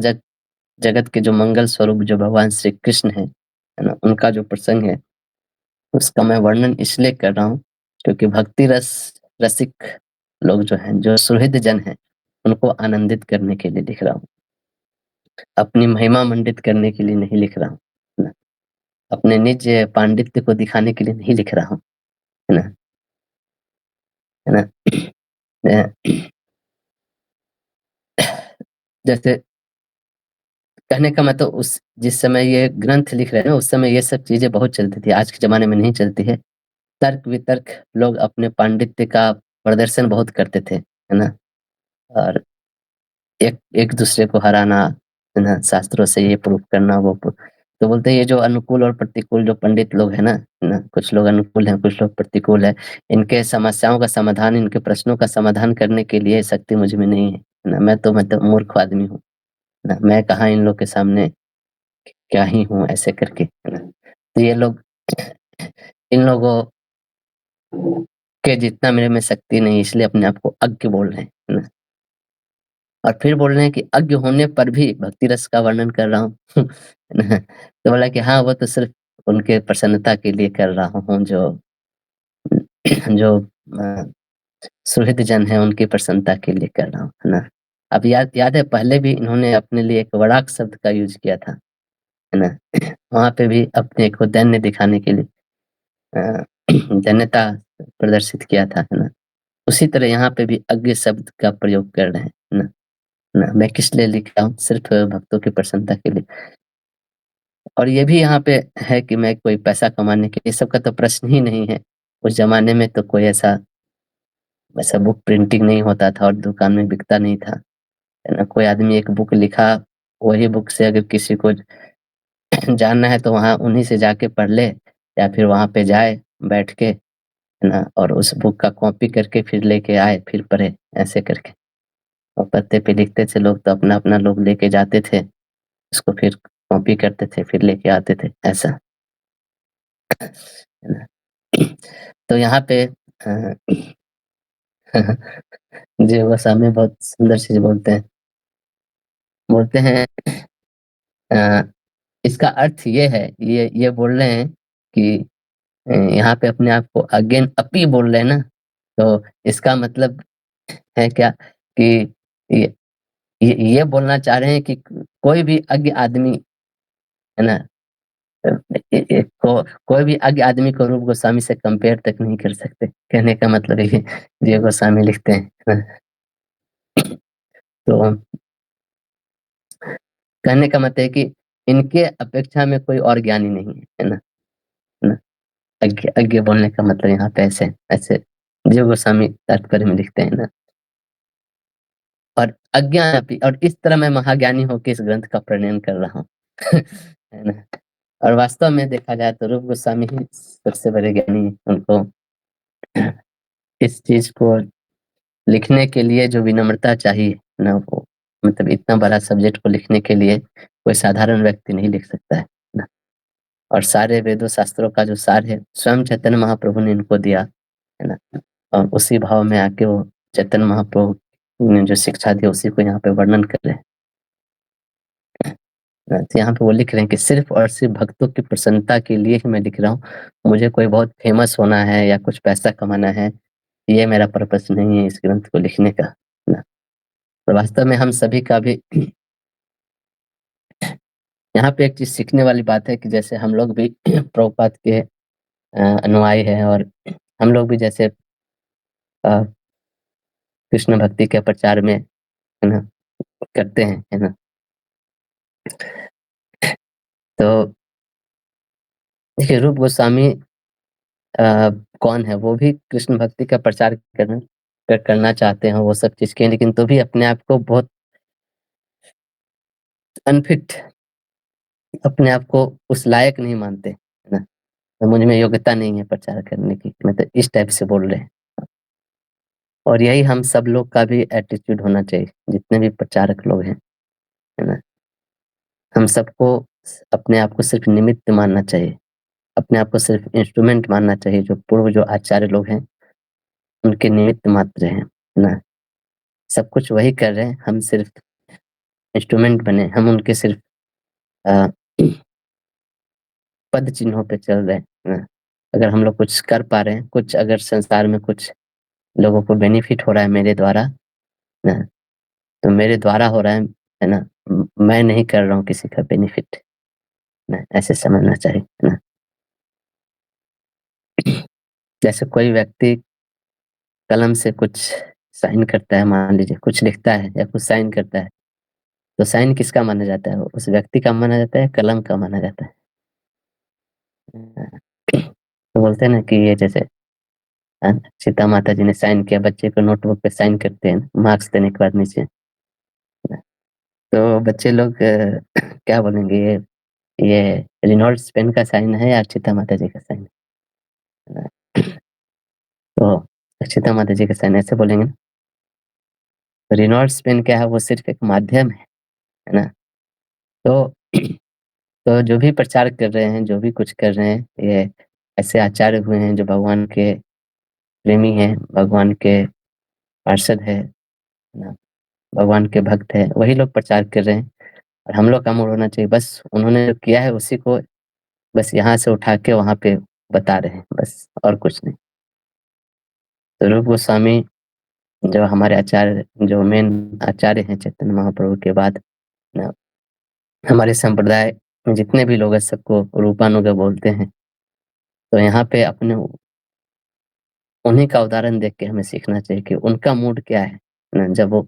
जगत के जो मंगल स्वरूप जो भगवान श्री कृष्ण है ना, उनका जो प्रसंग है, उसका मैं वर्णन इसलिए कर रहा हूँ क्योंकि भक्ति रसिक लोग जो हैं, जो सुहृद जन हैं, उनको आनंदित करने के लिए लिख रहा हूँ। अपनी महिमा मंडित करने के लिए नहीं लिख रहा हूँ, है ना? अपने निज पांडित्य को दिखाने के लिए नहीं लिख रहा हूँ, है ना? है ना? जैसे कहने का मतलब उस जिस समय ये ग्रंथ लिख रहे हैं ना, उस समय ये सब चीज़ें बहुत चलती थी, आज के ज़माने में नहीं चलती है। तर्क-वितर्क लोग अपने पांडित्य का प्रदर्शन बहुत करते थे, है ना? और एक दूसरे को हराना, है ना? शास्त्रों से ये प्रूफ करना, वो तो बोलते हैं ये जो अनुकूल और प्रतिकूल जो पंडित लोग हैं ना, है ना? कुछ लोग अनुकूल हैं, कुछ लोग प्रतिकूल हैं। इनके समस्याओं का समाधान, इनके प्रश्नों का समाधान करने के लिए शक्ति मुझ में नहीं है ना? मैं तो मतलब मूर्ख आदमी हूँ, है ना? मैं कहाँ इन लोग के सामने क्या ही हूँ ऐसे करके, है ना? तो ये लोग इन लोगों के जितना मेरे में शक्ति नहीं, इसलिए अपने आप को अज्ञ बोल रहे हैं, है ना? और फिर बोल रहे हैं कि अज्ञ होने पर भी भक्ति रस का वर्णन कर रहा हूँ। है ना? तो बोला कि हाँ, वो तो सिर्फ़ उनके प्रसन्नता के लिए कर रहा हूँ जो जो सुहृद जन हैं उनकी प्रसन्नता के लिए कर रहा हूँ, है ना? अब याद याद है पहले भी इन्होंने अपने लिए एक वराक शब्द का यूज़ किया था, है ना? वहाँ पे भी अपने को दैन्य दिखाने के लिए अ, दैन्यता प्रदर्शित किया था, है ना? उसी तरह यहाँ पे भी अज्ञ शब्द का प्रयोग कर रहे हैं, है ना? ना मैं किस लिए लिख रहा हूँ, सिर्फ़ भक्तों की प्रसन्नता के लिए। और ये भी यहाँ पे है कि मैं कोई पैसा कमाने के ये सब का तो प्रश्न ही नहीं है। उस ज़माने में तो कोई ऐसा ऐसा बुक प्रिंटिंग नहीं होता था और दुकान में बिकता नहीं था, है ना? कोई आदमी एक बुक लिखा, वही बुक से अगर किसी को जानना है तो वहाँ उन्हीं से जाके पढ़ ले या फिर वहाँ पे जाए बैठ के, है ना? और उस बुक का कॉपी करके फिर लेके आए, फिर पढ़े, ऐसे करके। और पत्ते पे लिखते थे लोग तो अपना-अपना लोग लेके जाते थे। उसको फिर कॉपी करते थे, फिर लेके आते थे, ऐसा। है ना? तो यहाँ पे जी गोस्वामी बहुत सुंदर चीज़ बोलते हैं। बोलते हैं अ, इसका अर्थ ये है, ये बोल रहे हैं कि यहाँ पे अपने आप को अगेन अपी बोल रहे हैं ना, तो इसका मतलब है क्या कि ये ये बोलना चाह रहे हैं कि कोई भी अज्ञ आदमी, है ना? अ, ए ए को कोई भी अज्ञ आदमी को रूप गोस्वामी से कंपेयर तक नहीं कर सकते। कहने का मतलब ये जी गोस्वामी लिखते हैं। तो कहने का मतलब है कि इनके अपेक्षा में कोई और ज्ञानी नहीं है, है ना? है ना? अज्ञ अज्ञ बोलने का मतलब यहाँ पे ऐसे ऐसे जीव गोस्वामी तात्पर्य में लिखते हैं ना। और अज्ञान अपि और इस तरह मैं महाज्ञानी होके इस ग्रंथ का प्रणयन कर रहा हूँ। है ना? और वास्तव में देखा जाए तो रूप गोस्वामी ही सबसे बड़े ज्ञानी हैं। उनको इस चीज़ को लिखने के लिए जो विनम्रता चाहिए ना, वो मतलब इतना बड़ा सब्जेक्ट को लिखने के लिए कोई साधारण व्यक्ति नहीं लिख सकता है ना। और सारे वेदों शास्त्रों का जो सार है स्वयं चैतन्य महाप्रभु ने इनको दिया, है ना? और उसी भाव में आके वो चैतन्य महाप्रभु ने जो शिक्षा दी उसी को यहाँ पे वर्णन कर रहे हैं। तो यहाँ पे वो लिख रहे हैं कि सिर्फ़ और सिर्फ़ भक्तों की प्रसन्नता के लिए ही मैं लिख रहा हूँ। मुझे कोई बहुत फ़ेमस होना है या कुछ पैसा कमाना है, ये मेरा पर्पस नहीं है इस ग्रंथ को लिखने का, है ना? और वास्तव में हम सभी का भी यहाँ पे एक चीज़ सीखने वाली बात है कि जैसे हम लोग भी प्रभुपाद के अनुयायी हैं और हम लोग भी जैसे अ, कृष्ण भक्ति के प्रचार में, है ना, करते हैं, है ना? तो देखिए रूप गोस्वामी कौन है? वो भी कृष्ण भक्ति का प्रचार करना चाहते हैं वो सब चीज़ के, लेकिन तो भी अपने आप को बहुत अनफिट, अपने आप को उस लायक नहीं मानते, है ना? तो मुझ में योग्यता नहीं है प्रचार करने की, मतलब इस टाइप से बोल रहे हैं। और यही हम सब लोग का भी एटीट्यूड होना चाहिए, जितने भी प्रचारक लोग हैं, है ना? हम सबको अपने आप को सिर्फ़ निमित्त मानना चाहिए, अपने आप को सिर्फ़ इंस्ट्रूमेंट मानना चाहिए, जो पूर्व जो आचार्य लोग हैं, उनके निमित्त मात्र हैं, है ना? सब कुछ वही कर रहे हैं, हम सिर्फ़ इंस्ट्रूमेंट बने, हम उनके सिर्फ़ अ, पद चिन्हों पे चल रहे हैं, है ना? अगर हम लोग कुछ कर पा रहे हैं, कुछ अगर संसार में कुछ लोगों को बेनिफिट हो रहा है मेरे द्वारा ना, तो मेरे द्वारा हो रहा है ना, मैं नहीं कर रहा हूँ किसी का बेनिफिट ना, ऐसे समझना चाहिए ना। जैसे कोई व्यक्ति कलम से कुछ साइन करता है, मान लीजिए कुछ लिखता है या कुछ साइन करता है, तो साइन किसका माना जाता है? उस व्यक्ति का माना जाता है, कलम का माना जाता है। तो बोलते हैं ना कि ये जैसे सीता माता जी ने साइन किया, बच्चे को नोटबुक पे साइन करते हैं मार्क्स देने के बाद नीचे, तो बच्चे लोग क्या बोलेंगे, ये रेनॉल्ड्स पेन का साइन है या सीता माता जी का साइन है? तो सीता माता जी का साइन ऐसे बोलेंगे ना। रेनॉल्ड्स पेन क्या है, वो सिर्फ एक माध्यम है ना। तो तो जो भी प्रचार कर रहे हैं, जो भी कुछ कर रहे हैं, ये ऐसे आचार्य हुए हैं जो भगवान के प्रेमी हैं, भगवान के पार्षद है ना, भगवान के भक्त है, वही लोग प्रचार कर रहे हैं। और हम लोग का मूड होना चाहिए, बस उन्होंने जो किया है उसी को बस यहाँ से उठा के वहाँ पे बता रहे हैं, बस और कुछ नहीं। तो रूप गोस्वामी जो हमारे आचार्य, जो मेन आचार्य हैं चैतन्य महाप्रभु के बाद ना, हमारे संप्रदाय में जितने भी लोग हैं सबको रूपानुग बोलते हैं। तो यहाँ पे अपने उन्हीं का उदाहरण देख के हमें सीखना चाहिए कि उनका मूड क्या है ना, जब वो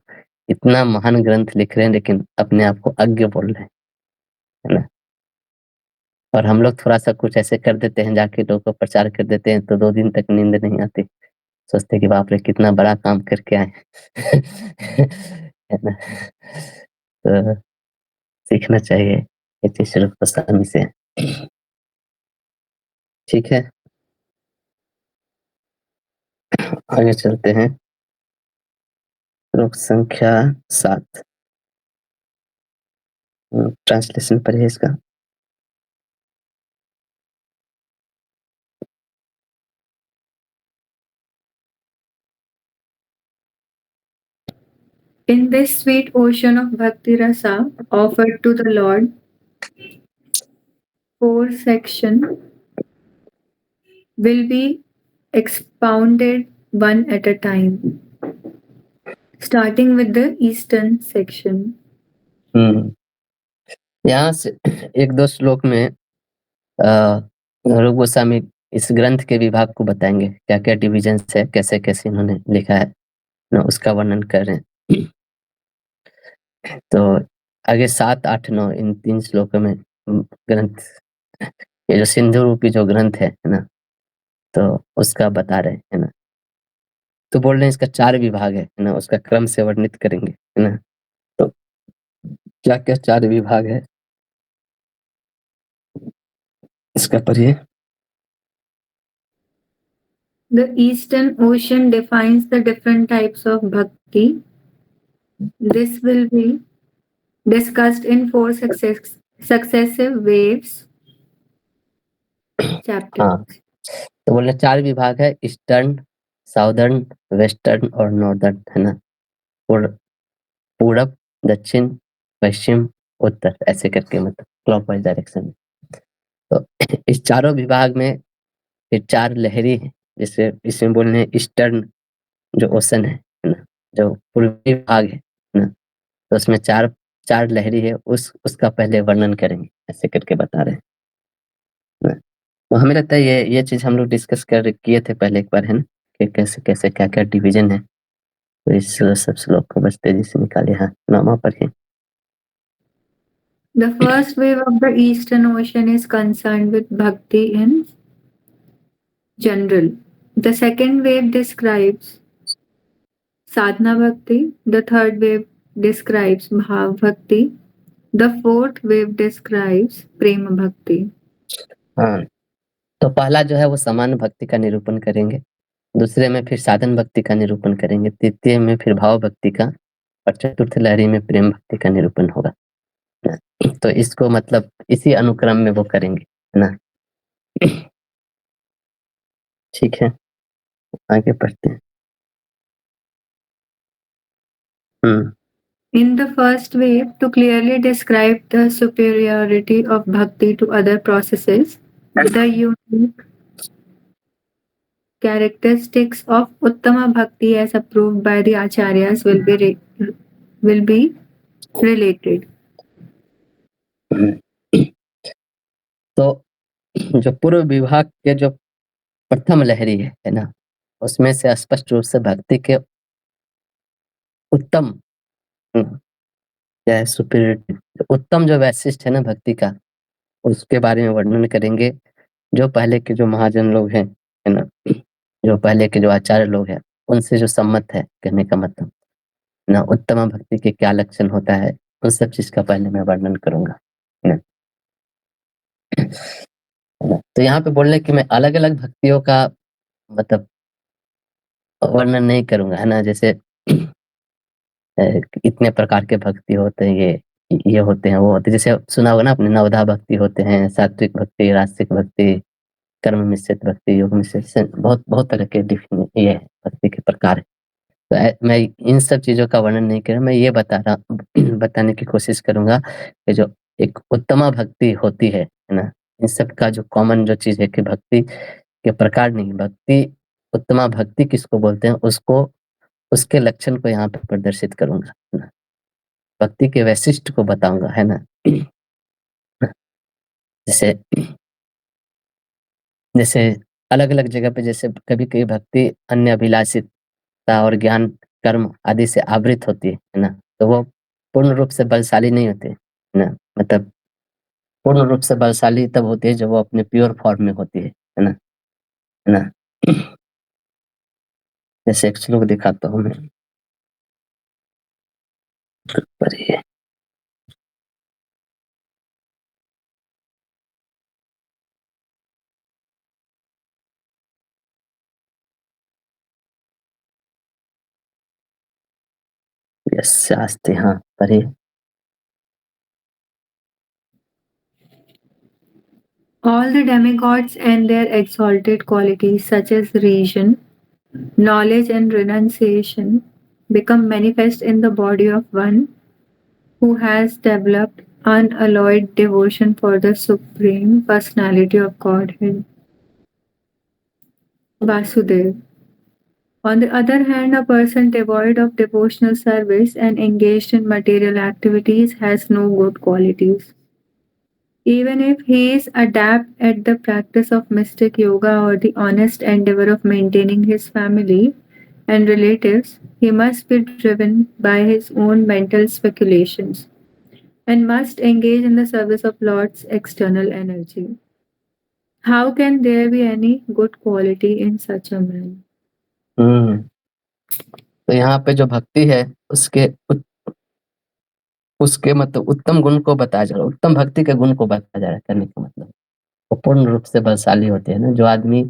इतना महान ग्रंथ लिख रहे हैं लेकिन अपने आप को अज्ञ बोल रहे हैं, है ना। और हम लोग थोड़ा-सा कुछ ऐसे कर देते हैं, जाके लोगों को प्रचार कर देते हैं, तो 2 दिन तक नींद नहीं आती। सोचते हैं कि बाप रे! कितना बड़ा काम करके आए हैं। है ना? तो सीखना चाहिए ये चीज़ रूप गोस्वामी से। ठीक है, आगे चलते हैं। श्लोक संख्या 7। ट्रांसलेशन पढ़िए इसका। In this sweet ocean of Bhakti Rasa offered to the Lord, 4 sections will be expounded one at a time, starting with the eastern section. यहाँ से 1-2 श्लोक में रूप गोस्वामी इस ग्रंथ के विभाग को बताएंगे, क्या-क्या डिविजन्स है, कैसे-कैसे इन्होंने लिखा है ना, उसका वर्णन कर रहे हैं। तो आगे 7, 8, 9 इन 3 श्लोकों में ग्रंथ, ये जो सिंधु रूपी जो ग्रंथ है ना, तो उसका बता रहे हैं, है ना। तो बोल रहे हैं इसका 4 विभाग है ना, उसका क्रम से वर्णित करेंगे, है ना। तो क्या-क्या 4 विभाग है, इसका पढ़िए। The Eastern Ocean defines the different types of bhakti. This will be discussed in 4 successive waves. Chapter. हाँ, तो बोल रहे 4 विभाग है, ईस्टर्न, साउदर्न, वेस्टर्न और नॉर्दर्न, है ना। और पूरब, दक्षिण, पश्चिम, उत्तर, ऐसे करके मतलब क्लॉकवाइज डायरेक्शन में। तो इस चारों विभाग में फिर 4 लहरी हैं, जैसे इसमें बोल रहे हैं ईस्टर्न जो ओशन है ना, जो पूर्वी भाग है ना, तो उसमें 4 लहरी है, उसका पहले वर्णन करेंगे, ऐसे करके बता रहे हैं ना। तो हमें लगता है ये चीज़ हम लोग डिस्कस किए थे पहले एक बार, है ना, कि कैसे-कैसे क्या-क्या डिवीजन है। तो इस सब श्लोक को बस तेजी से निकालिए। हाँ, 9वां पढ़िए। The first wave of the Eastern Ocean is concerned with bhakti in general. The second wave describes sadhana bhakti. The third wave describes bhav bhakti. The fourth wave describes prema bhakti. हाँ, तो पहला जो है वो सामान्य भक्ति का निरूपण करेंगे, दूसरे में फिर साधन भक्ति का निरूपण करेंगे, तृतीय में फिर भाव भक्ति का, और चतुर्थ लहरी में प्रेम भक्ति का निरूपण होगा। तो इसको मतलब इसी अनुक्रम में वो करेंगे, है ना। ठीक है, आगे पढ़ते हैं। In the first wave, to clearly describe the superiority of bhakti to other processes, the unique characteristics of Uttama Bhakti as approved by the Acharyas will be related. तो जो पूर्व विभाग के जो प्रथम लहरी है ना, उसमें से स्पष्ट रूप से भक्ति के उत्तम सुपीरियरिटी, उत्तम जो वैशिष्ट है ना भक्ति का, उसके बारे में वर्णन करेंगे। जो पहले के जो महाजन लोग हैं, है ना, जो पहले के जो आचार्य लोग हैं, उनसे जो सम्मत है, कहने का मतलब ना, उत्तम भक्ति के क्या लक्षण होता है, उन सब चीज का पहले मैं वर्णन करूंगा, है ना। तो यहाँ पे बोलने कि मैं अलग अलग भक्तियों का मतलब वर्णन नहीं करूंगा, है ना। जैसे इतने प्रकार के भक्ति होते हैं, ये होते हैं, वो होते हैं। जैसे सुना होगा ना आपने, नवधा भक्ति होते हैं, सात्विक भक्ति, रासिक भक्ति, कर्म मिश्रित भक्ति, योग मिश्रित, बहुत बहुत तरह के ये भक्ति के प्रकार है। तो मैं इन सब चीजों का वर्णन नहीं कर रहा, मैं ये बताने की कोशिश करूंगा कि जो एक उत्तमा भक्ति होती है ना, इन सब का जो कॉमन जो चीज है कि भक्ति के प्रकार नहीं, भक्ति उत्तमा भक्ति किसको बोलते हैं, उसको, उसके लक्षण को यहाँ पे प्रदर्शित करूंगा, है ना। भक्ति के वैशिष्ट को बताऊंगा, है ना। जैसे जैसे अलग अलग जगह पे, जैसे कभी कभी भक्ति अन्य अभिलाषिता और ज्ञान कर्म आदि से आवृत होती है ना, तो वो पूर्ण रूप से बलशाली नहीं होते, है ना। मतलब पूर्ण रूप से बलशाली तब होती है जब वो अपने प्योर फॉर्म में होती है ना, है ना। जैसे एक श्लोक दिखाता हूँ मैं, पर ये शास्त्री, हाँ, पर ये All the demigods and their exalted qualities, such as reason, knowledge, and renunciation, become manifest in the body of one who has developed unalloyed devotion for the Supreme Personality of Godhead, Vasudev. On the other hand, a person devoid of devotional service and engaged in material activities has no good qualities. Even if he is adept at the practice of mystic yoga or the honest endeavor of maintaining his family and relatives, he must be driven by his own mental speculations and must engage in the service of Lord's external energy. How can there be any good quality in such a man? तो यहाँ पे जो भक्ति है, उसके मतलब उत्तम गुण को बताया जा रहा है, उत्तम भक्ति के गुण को बताया जा रहा है, करने का मतलब वो पूर्ण रूप से बलशाली होते हैं ना। जो आदमी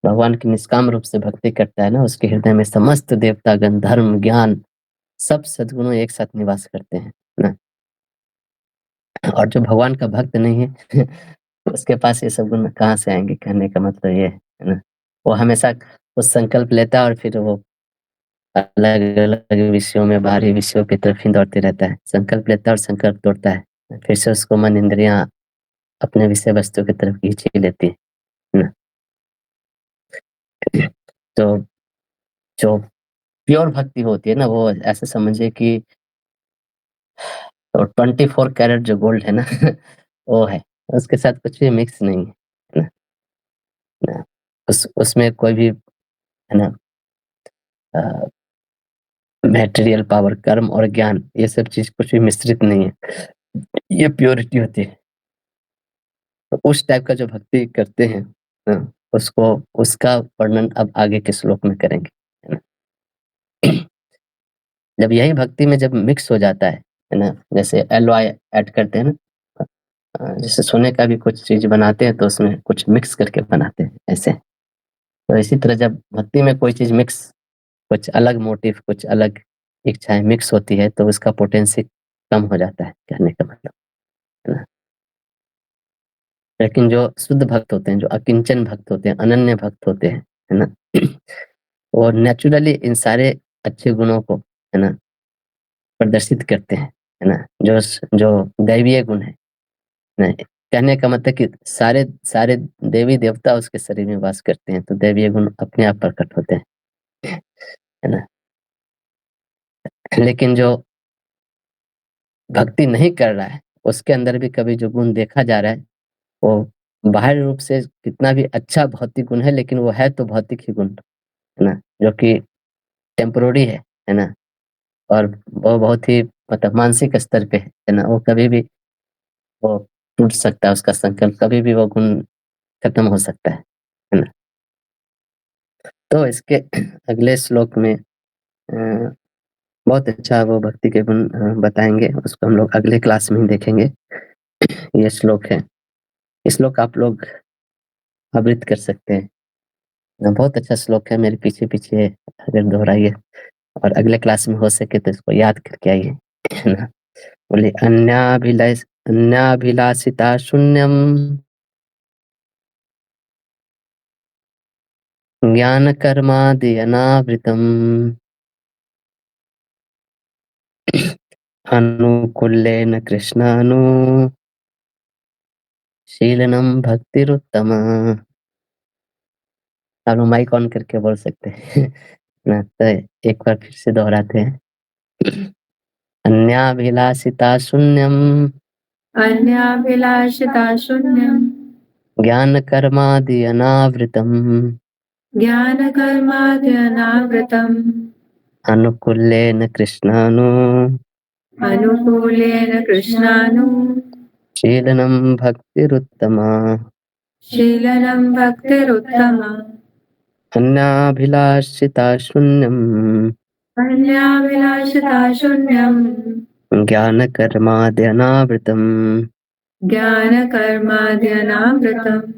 भगवान की निष्काम रूप से भक्ति करता है ना, उसके हृदय में समस्त देवतागण, धर्म, ज्ञान, सब सद्गुणों एक साथ निवास करते हैं ना। और जो भगवान का भक्त नहीं है उसके पास ये सब गुण कहाँ से आएंगे, कहने का मतलब ये है ना। वो हमेशा कुछ संकल्प लेता है और फिर वो अलग अलग विषयों में, बाहरी विषयों की तरफ ही दौड़ते रहता है। संकल्प लेता है और संकल्प तोड़ता है, फिर से उसको मन इंद्रियां अपने विषय वस्तु की तरफ खींच ही लेती है ना। तो जो प्योर भक्ति होती है ना, वो ऐसे समझिए कि तो 24 कैरेट जो गोल्ड है ना वो है, उसके साथ कुछ भी मिक्स नहीं है ना, ना। उसमें कोई भी, है ना, मटेरियल पावर, कर्म और ज्ञान, ये सब चीज कुछ भी मिश्रित नहीं है, ये प्योरिटी होती है। तो उस टाइप का जो भक्ति करते हैं ना, उसको, उसका वर्णन अब आगे के श्लोक में करेंगे, है ना। जब यही भक्ति में जब मिक्स हो जाता है ना, जैसे एलॉय ऐड करते हैं ना, जैसे सोने का भी कुछ चीज बनाते हैं तो उसमें कुछ मिक्स करके बनाते हैं ऐसे। तो इसी तरह जब भक्ति में कोई चीज मिक्स, कुछ अलग मोटिव, कुछ अलग इच्छाएं मिक्स होती है, तो उसका पोटेंशियल कम हो जाता है, कहने का मतलब, है ना। लेकिन जो शुद्ध भक्त होते हैं, जो अकिंचन भक्त होते हैं, अनन्य भक्त होते हैं, है ना, वो नेचुरली इन सारे अच्छे गुणों को, है ना, प्रदर्शित करते हैं, है ना। जो जो दैवीय गुण है ना, कहने का मतलब कि सारे सारे देवी देवता उसके शरीर में वास करते हैं, तो दैवीय गुण अपने आप प्रकट होते हैं, है ना? लेकिन जो भक्ति नहीं कर रहा है, उसके अंदर भी कभी जो गुण देखा जा रहा है, वो बाहरी रूप से कितना भी अच्छा भौतिक गुण है, लेकिन वो है तो भौतिक ही गुण, है ना? जो कि टेम्पररी है ना? और वो बहुत ही मतलब मानसिक स्तर पे है ना? वो कभी भी वो टूट सकता है, उसका संकल्प कभी भी वो गुण खत्म हो सकता है ना? तो इसके अगले श्लोक में बहुत अच्छा वो भक्ति के गुण बताएँगे, उसको हम लोग अगले क्लास में ही देखेंगे। ये श्लोक है, इस श्लोक आप लोग आवृत्त कर सकते हैं। बहुत अच्छा श्लोक है, मेरे पीछे-पीछे अगर दोहराइए और अगले क्लास में हो सके तो इसको याद करके आइए, है ना? बोले अन्याभिलाषिता शून्यम ज्ञानकर्मादि अनावृतम् अनुकूल्येन कृष्णानुशीलनं भक्तिरुत्तमा। आप लोग माइक ऑन करके बोल सकते हैं। ना तो एक बार फिर से दोहराते हैं। अन्याभिलाषिता शून्यम अन्याभिलाषिता शून्यम् ज्ञानकर्मादि अनावृतम् ज्ञानकर्माद्यनावृतम् अनुकूल्येन अनुकूलेन कृष्णानु शीलनं भक्तिरुत्तमा। शीलनं भक्तिरुत्तमा। अन्याभिलाषिता शून्यम् अन्याभिलाषिता शून्यम् ज्ञानकर्मादि अनावृतम् ज्ञानकर्माद्यनावृतम्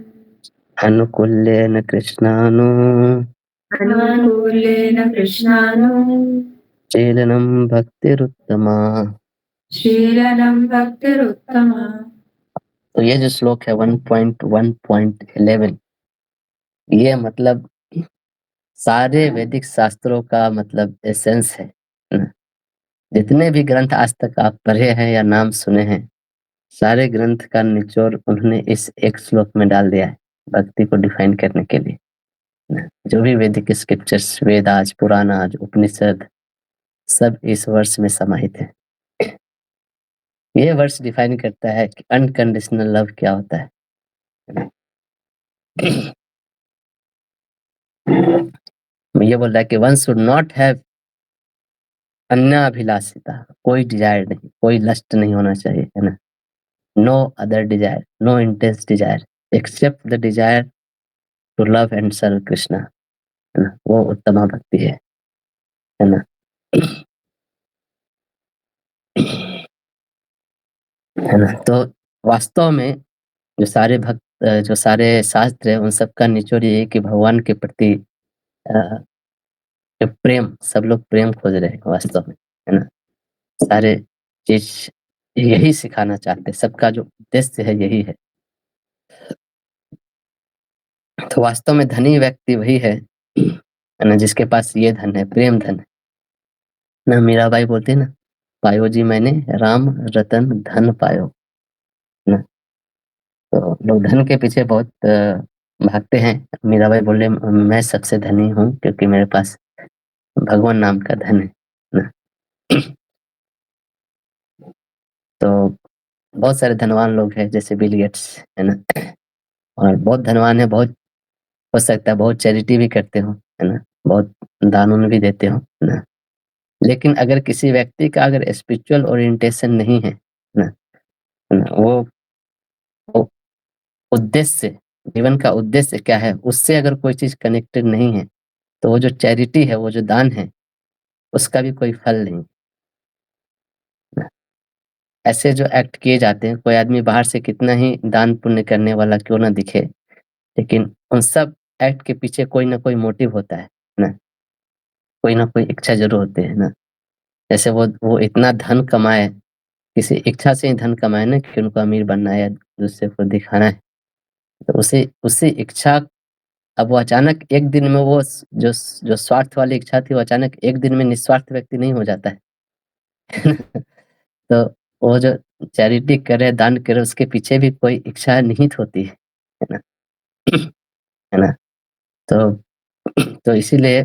अनुकूल्येन अनुकूलेन कृष्णानु शीलनं भक्तिरुत्तमा। शीलनं भक्तिरुत्तमा। तो ये जो श्लोक है 1.1.11 ये मतलब सारे वैदिक शास्त्रों का मतलब एसेंस है ना? जितने भी ग्रंथ आज तक आप पढ़े हैं या नाम सुने हैं, सारे ग्रंथ का निचोड़ उन्होंने इस एक श्लोक में डाल दिया है, भक्ति को डिफाइन करने के लिए ना? जो भी वैदिक स्क्रिप्चर्स, वेदास, पुराणास, उपनिषद सब इस वर्ष में समाहित है। ये वर्ष डिफाइन करता है कि अनकंडीशनल लव क्या होता है। ये बोल रहा है कि वन शुड नॉट हैव अन्याभिलाषिता, कोई डिजायर नहीं, कोई लस्ट नहीं होना चाहिए, है ना? No other desire, no intense desire except the desire to love and serve Krishna, है ना? वो उत्तमा भक्ति है ना? है ना? तो वास्तव में जो सारे भक्त जो सारे शास्त्र है, उन सबका निचोड़ ये है कि भगवान के प्रति अ, जो प्रेम, सब लोग प्रेम खोज रहे हैं वास्तव में, है ना? सारे चीज यही सिखाना चाहते हैं, सबका जो उद्देश्य है यही है। तो वास्तव में धनी व्यक्ति वही है ना, जिसके पास ये धन है, प्रेम धन है ना? मीराबाई बोलते हैं ना, पायो जी मैंने राम रतन धन पायो ना? तो लोग धन के पीछे बहुत भागते हैं। मीराबाई बोले मैं सबसे धनी हूँ क्योंकि मेरे पास भगवान नाम का धन है ना? तो बहुत सारे धनवान लोग हैं जैसे बिल गेट्स, है ना? और बहुत धनवान है, बहुत हो सकता है बहुत चैरिटी भी करते हो, है ना? बहुत दान भी देते हो, है ना? लेकिन अगर किसी व्यक्ति का अगर स्पिरिचुअल ओरिएंटेशन नहीं है ना, है ना? वो उद्देश्य, जीवन का उद्देश्य क्या है, उससे अगर कोई चीज कनेक्टेड नहीं है, तो वो जो चैरिटी है, वो जो दान है, उसका भी कोई फल नहीं ना? ऐसे जो एक्ट किए जाते हैं, कोई आदमी बाहर से कितना ही दान पुण्य करने वाला क्यों ना दिखे, लेकिन उन सब एक्ट के पीछे कोई ना कोई मोटिव होता है ना? कोई ना कोई इच्छा जरूर होती है ना? जैसे वो इतना धन कमाए, किसी इच्छा से ही धन कमाए ना कि उनको अमीर बनना है या दूसरे को दिखाना है, तो उसी उसी इच्छा, अब वो अचानक एक दिन में वो जो जो स्वार्थ वाली इच्छा थी, वो अचानक एक दिन में निस्वार्थ व्यक्ति नहीं हो जाता है। तो वो जो चैरिटी करे, दान करे, उसके पीछे भी कोई इच्छा निहित होती है ना? है ना? तो इसीलिए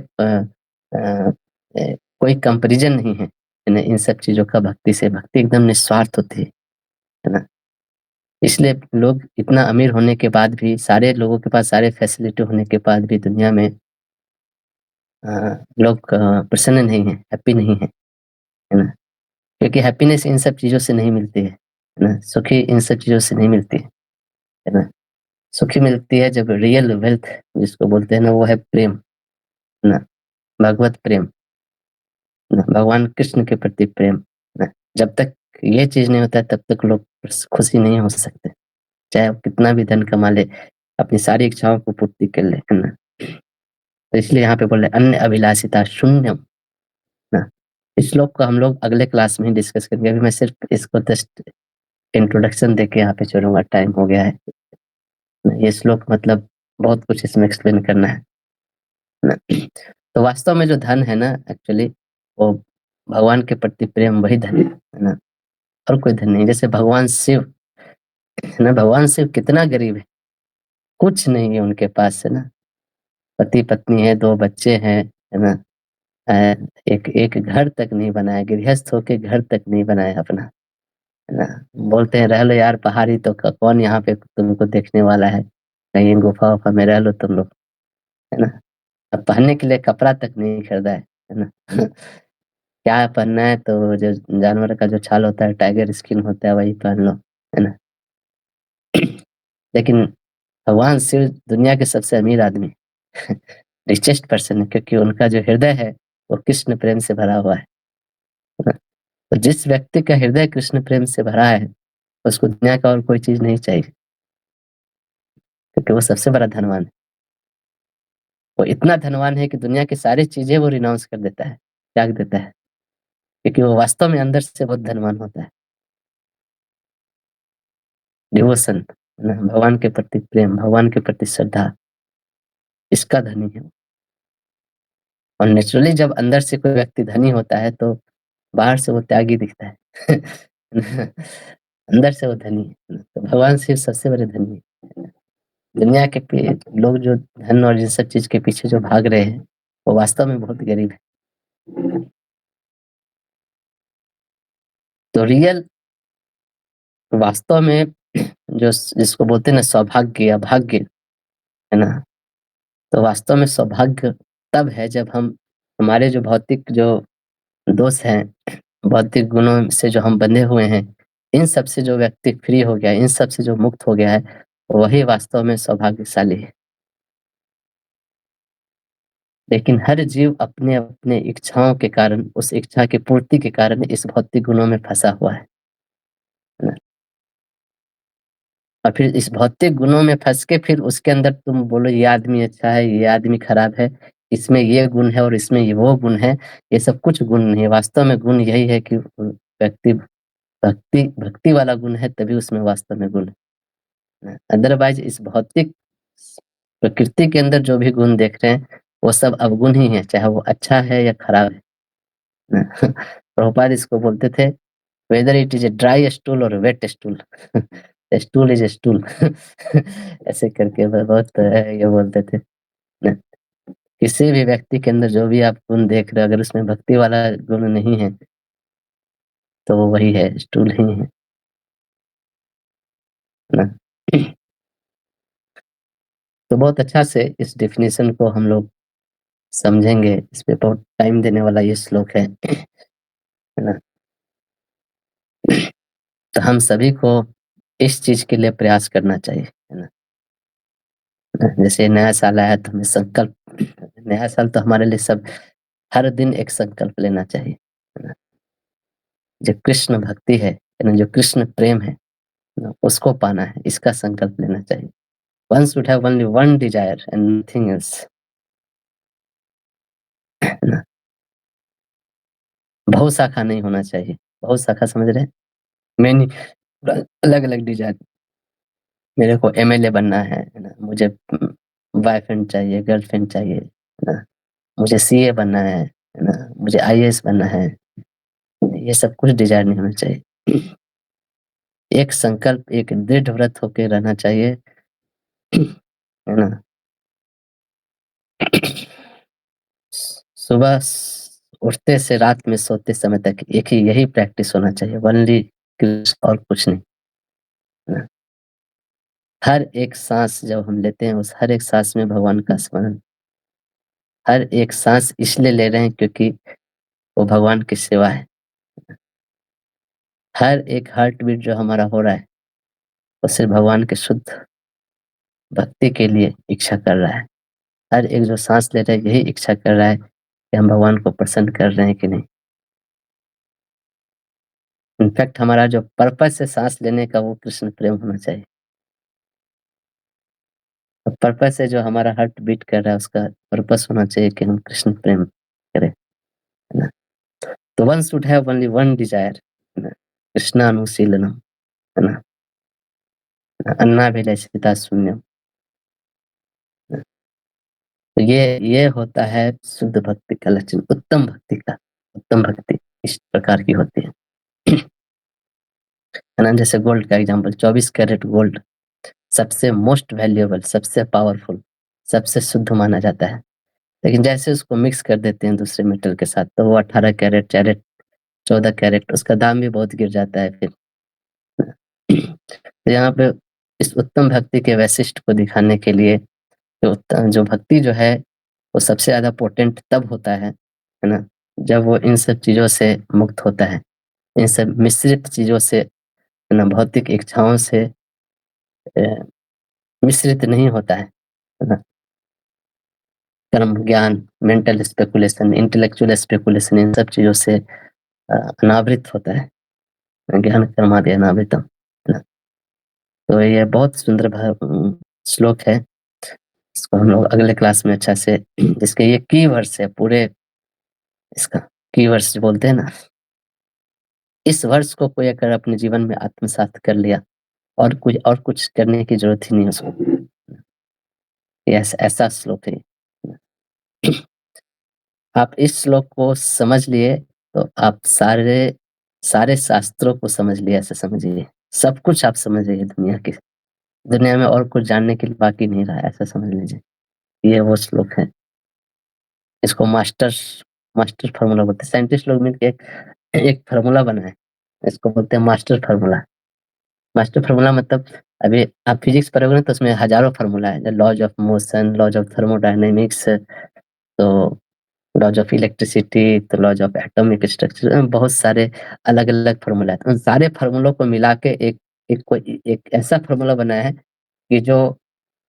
कोई कंपैरिजन नहीं है ना इन सब चीज़ों का भक्ति से। भक्ति एकदम निस्वार्थ होती है ना? इसलिए लोग इतना अमीर होने के बाद भी, सारे लोगों के पास सारे फैसिलिटी होने के बाद भी दुनिया में लोग प्रसन्न नहीं हैं, हैप्पी नहीं हैं, है ना? क्योंकि हैप्पीनेस इन सब चीज़ों से नहीं मिलती है ना? सुखी इन सब चीज़ों से नहीं मिलती है ना? सुखी मिलती है जब रियल वेल्थ जिसको बोलते हैं ना, वो है प्रेम, है ना? भगवत प्रेम, है ना? भगवान कृष्ण के प्रति प्रेम, है ना? जब तक ये चीज़ नहीं होता है तब तक लोग खुशी नहीं हो सकते। चाहे वो कितना भी धन कमा ले, अपनी सारी इच्छाओं को पूर्ति कर ले, है ना? तो इसलिए यहाँ पे बोल रहे अन्य अभिलाषिता शून्यम, ना? इस श्लोक को हम लोग अगले क्लास में ही डिस्कस करेंगे। अभी मैं सिर्फ इसको जस्ट इंट्रोडक्शन देके यहाँ पे छोड़ूंगा, टाइम हो गया है। ये श्लोक मतलब बहुत कुछ इसमें एक्सप्लेन करना है ना? तो वास्तव में जो धन है ना, एक्चुअली वो भगवान के प्रति प्रेम, वही धन है ना? और कोई धन नहीं। जैसे भगवान शिव है ना, भगवान शिव कितना गरीब है, कुछ नहीं है उनके पास, है ना? पति पत्नी है, 2 बच्चे हैं, है ना? एक एक घर तक नहीं बनाया, गृहस्थ होके घर तक नहीं बनाया अपना, है ना? बोलते हैं रह लो यार पहाड़ी, तो कौन यहाँ पे तुमको देखने वाला है, कहीं गुफा वफा में रह लो तुम लोग, है ना? अब पहनने के लिए कपड़ा तक नहीं खरीदा है ना? क्या पहनना है, तो जो जानवर का जो छाल होता है, टाइगर स्किन होता है, वही पहन लो, है ना? लेकिन भगवान शिव दुनिया के सबसे अमीर आदमी रिचेस्ट पर्सन है, क्योंकि उनका जो हृदय है वो कृष्ण प्रेम से भरा हुआ है ना? तो जिस व्यक्ति का हृदय कृष्ण प्रेम से भरा है, उसको दुनिया का और कोई चीज नहीं चाहिए, क्योंकि वो सबसे बड़ा धनवान है। वो इतना धनवान है कि दुनिया की सारी चीजें वो रिनाउंस कर देता है, त्याग देता है, क्योंकि वो वास्तव में अंदर से बहुत धनवान होता है। डिवोशन, भगवान के प्रति प्रेम, भगवान के प्रति श्रद्धा, इसका धनी है। और नेचुरली जब अंदर से कोई व्यक्ति धनी होता है तो बाहर से वो त्यागी दिखता है। अंदर से वो धनी है। तो भगवान शिव सबसे बड़े धनी है। दुनिया के लोग जो धन और इन सब चीज के पीछे जो भाग रहे हैं, वो वास्तव में बहुत गरीब है। तो रियल वास्तव में जो जिसको बोलते हैं ना सौभाग्य या भाग्य, है ना? तो वास्तव में सौभाग्य तब है जब हम हमारे जो भौतिक जो दोष हैं, भौतिक गुणों से जो हम बंधे हुए हैं, इन सब से जो व्यक्ति फ्री हो गया है, इन सब से जो मुक्त हो गया है, वही वास्तव में सौभाग्यशाली है। लेकिन हर जीव अपने-अपने इच्छाओं के कारण, उस इच्छा की पूर्ति के कारण इस भौतिक गुणों में फँसा हुआ है ना? और फिर इस भौतिक गुणों में फँस के फिर उसके अंदर तुम बोलो ये आदमी अच्छा है, ये आदमी खराब है, इसमें ये गुण है और इसमें ये वो गुण है, ये सब कुछ गुण नहीं है। वास्तव में गुण यही है कि व्यक्ति भक्ति भक्ति वाला गुण है, तभी उसमें वास्तव में गुण है। अदरवाइज़ इस भौतिक प्रकृति के अंदर जो भी गुण देख रहे हैं, वो सब अवगुण ही है, चाहे वो अच्छा है या खराब है ना? प्रभुपाद इसको बोलते थे, whether it is a dry stool और wet stool, stool is a stool. ऐसे करके बहुत ये बोलते थे ना। किसी भी व्यक्ति के अंदर जो भी आप गुण देख रहे हो, अगर उसमें भक्ति वाला गुण नहीं है, तो वो वही है, स्टूल ही है ना? तो बहुत अच्छा से इस डेफिनेशन को हम लोग समझेंगे। इस पे बहुत टाइम देने वाला ये श्लोक है ना? तो हम सभी को इस चीज़ के लिए प्रयास करना चाहिए, है ना? जैसे नया साल आया तो हमें संकल्प, नया साल तो हमारे लिए सब हर दिन एक संकल्प लेना चाहिए, है ना? जो कृष्ण भक्ति है ना, जो कृष्ण प्रेम है ना, उसको पाना है, इसका संकल्प लेना चाहिए। One should have only one desire and nothing else, है ना? बहुशाखा नहीं होना चाहिए। बहुशाखा समझ रहे हैं? मैनी अलग-अलग डिज़ायर, मेरे को एमएलए बनना है ना? मुझे बॉयफ्रेंड चाहिए, गर्लफ्रेंड चाहिए, है ना? मुझे सीए बनना है ना? मुझे आईएएस बनना है। ये सब कुछ डिज़ायर नहीं होना चाहिए। एक संकल्प, एक दृढ़ व्रत होके रहना चाहिए, है ना? सुबह उठते से रात में सोते समय तक एक ही यही प्रैक्टिस होना चाहिए, ओनली कृष्ण और कुछ नहीं, है ना? हर एक सांस जब हम लेते हैं, उस हर एक सांस में भगवान का स्मरण, हर एक सांस इसलिए ले रहे हैं क्योंकि वो भगवान की सेवा है। हर एक हार्ट बीट जो हमारा हो रहा है, वो सिर्फ भगवान के शुद्ध भक्ति के लिए इच्छा कर रहा है। हर एक जो सांस ले रहा है, यही इच्छा कर रहा है कि हम भगवान को प्रसन्न कर रहे हैं कि नहीं। इनफैक्ट हमारा जो पर्पस है सांस लेने का, वो कृष्ण प्रेम होना चाहिए। पर्पस है जो हमारा हार्ट बीट कर रहा है, उसका पर्पस होना चाहिए कि हम कृष्ण प्रेम करें, है ना? तो one should have only one Dzire, है ना? कृष्णानुशीलनम, है ना? अन्नाभिलषिता शून्यम। तो ये होता है शुद्ध भक्ति का लक्षण, उत्तम भक्ति का। उत्तम भक्ति इस प्रकार की होती है, है ना? जैसे गोल्ड का एग्जांपल, 24 कैरेट गोल्ड सबसे मोस्ट वैल्यूएबल, सबसे पावरफुल, सबसे शुद्ध माना जाता है। लेकिन जैसे उसको मिक्स कर देते हैं दूसरे मेटल के साथ, तो वो 18 कैरेट, कैरेट 14 कैरेट, उसका दाम भी बहुत गिर जाता है फिर। तो यहाँ पे इस उत्तम भक्ति के वैशिष्ट को दिखाने के लिए, जो भक्ति जो है, वो सबसे ज्यादा पोटेंट तब होता है ना? जब वो इन सब चीजों से मुक्त होता है, इन सब मिश्रित चीजों से, है ना? भौतिक इच्छाओं से मिश्रित नहीं होता है ना? कर्म, ज्ञान, मेंटल स्पेकुलेशन, इंटेलेक्चुअल स्पेकुलेशन, इन सब चीजों से अनावृत होता है। ज्ञान कर्मादि अनावृतम, है ना? तो ये बहुत सुंदर श्लोक है। इसको हम लोग अगले क्लास में अच्छा से, इसके ये की वर्ड्स है पूरे, इसका की वर्ड्स बोलते हैं ना, इस वर्ष को कोई अगर अपने जीवन में आत्मसात कर लिया, और कुछ करने की जरूरत ही नहीं है उसको। ये ऐसा श्लोक है। आप इस श्लोक को समझ लिए तो आप सारे शास्त्रों को समझ लिए, ऐसे समझिए। सब कुछ आप समझ लिए, दुनिया में और कुछ जानने के लिए बाकी नहीं रहा, ऐसा समझ लीजिए। ये वो श्लोक है। इसको मास्टर फार्मूला बोलते हैं। साइंटिस्ट लोग मिलकर एक फार्मूला बनाए, इसको बोलते हैं मास्टर फार्मूला। मास्टर फार्मूला मतलब, अभी आप फिजिक्स पढ़ोगे ना, तो उसमें हजारों फार्मूला है, laws of motion, laws of thermodynamics, तो लॉज ऑफ इलेक्ट्रिसिटी, तो लॉज ऑफ एटॉमिक स्ट्रक्चर, बहुत सारे अलग-अलग फार्मूला है। उन सारे फार्मूलों को मिला के एक ऐसा फार्मूला बनाया है कि जो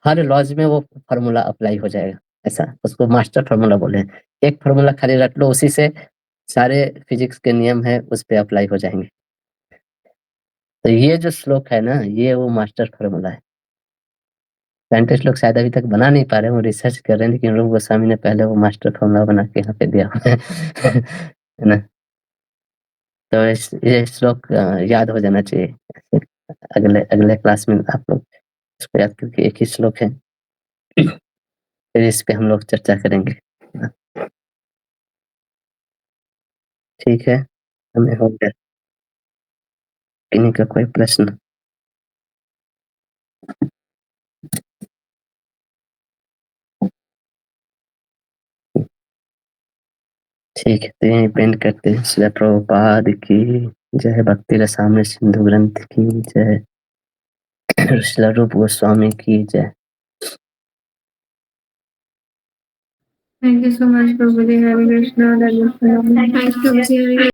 हर लॉज में वो फार्मूला अप्लाई हो जाएगा, ऐसा उसको मास्टर फार्मूला बोले हैं। एक फार्मूला खाली रट लो, उसी से सारे फिजिक्स के नियम है उस पे अप्लाई हो जाएंगे। तो ये जो श्लोक है ना, ये वो मास्टर फार्मूला है। साइंटिस्ट लोग शायद अभी तक बना नहीं पा रहे हैं, वो रिसर्च कर रहे हैं, लेकिन रूप गोस्वामी ने पहले वो मास्टर फार्मूला बना के यहाँ पे दिया हुआ है। है ना? तो ये श्लोक याद हो जाना चाहिए। अगले अगले क्लास में आप लोग इसको याद करके, एक ही श्लोक है, फिर इस पे हम लोग चर्चा करेंगे। ठीक है, हमें हो गया। किन्हीं का कोई प्रश्न? ठीक है, तो यहीं पेंड करते हैं। श्रील प्रभुपाद की जय, भक्ति रसामृत सिंधु ग्रंथ की जय, श्रील रूप गोस्वामी की जय। Thank you so much, Prabhuji. Hare Krishna. That was phenomenal. Thanks, Prabhuji.